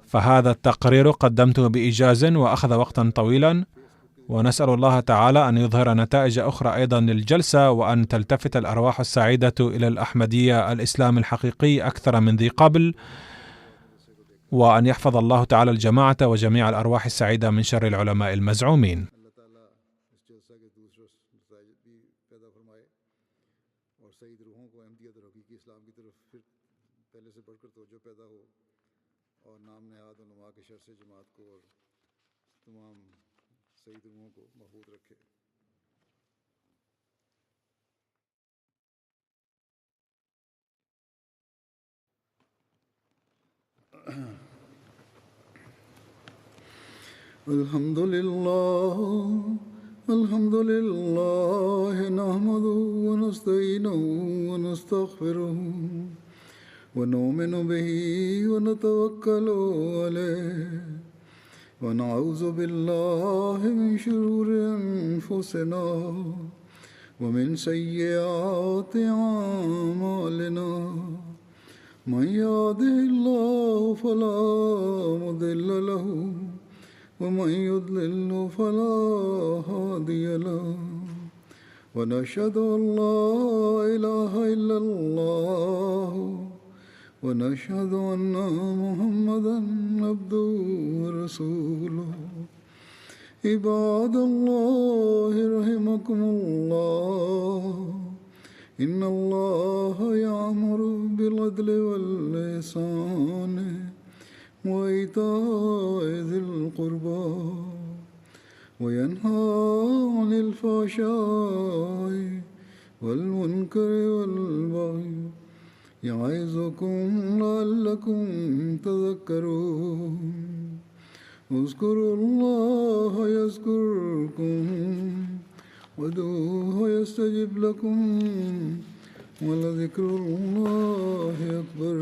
فهذا التقرير قدمته بإيجاز وأخذ وقتا طويلا، ونسأل الله تعالى أن يظهر نتائج أخرى أيضا للجلسة، وأن تلتفت الأرواح السعيدة إلى الأحمدية الإسلام الحقيقي أكثر من ذي قبل، وأن يحفظ الله تعالى الجماعة وجميع الأرواح السعيدة من شر العلماء المزعومين. الحمد لله نحمده ونستعينه ونستغفره ونؤمن به ونتوكل عليه ونعوذ بالله من شرور أنفسنا ومن سيئات أعمالنا. من يهده الله فلا مضل له ومن يضلل فلا هادي له. ونشهد أن لا إله إلا الله ونشهد أن محمدا عبده ورسوله. عباد الله رحمكم الله، إن الله يأمر بالعدل والإحسان وإيتاء ذي القربى وينهى عن الفحشاء والمنكر والبغي يعظكم لعلكم تذكرون. اذكروا الله يذكركم وادعوه يستجب لكم ولذكر الله أكبر.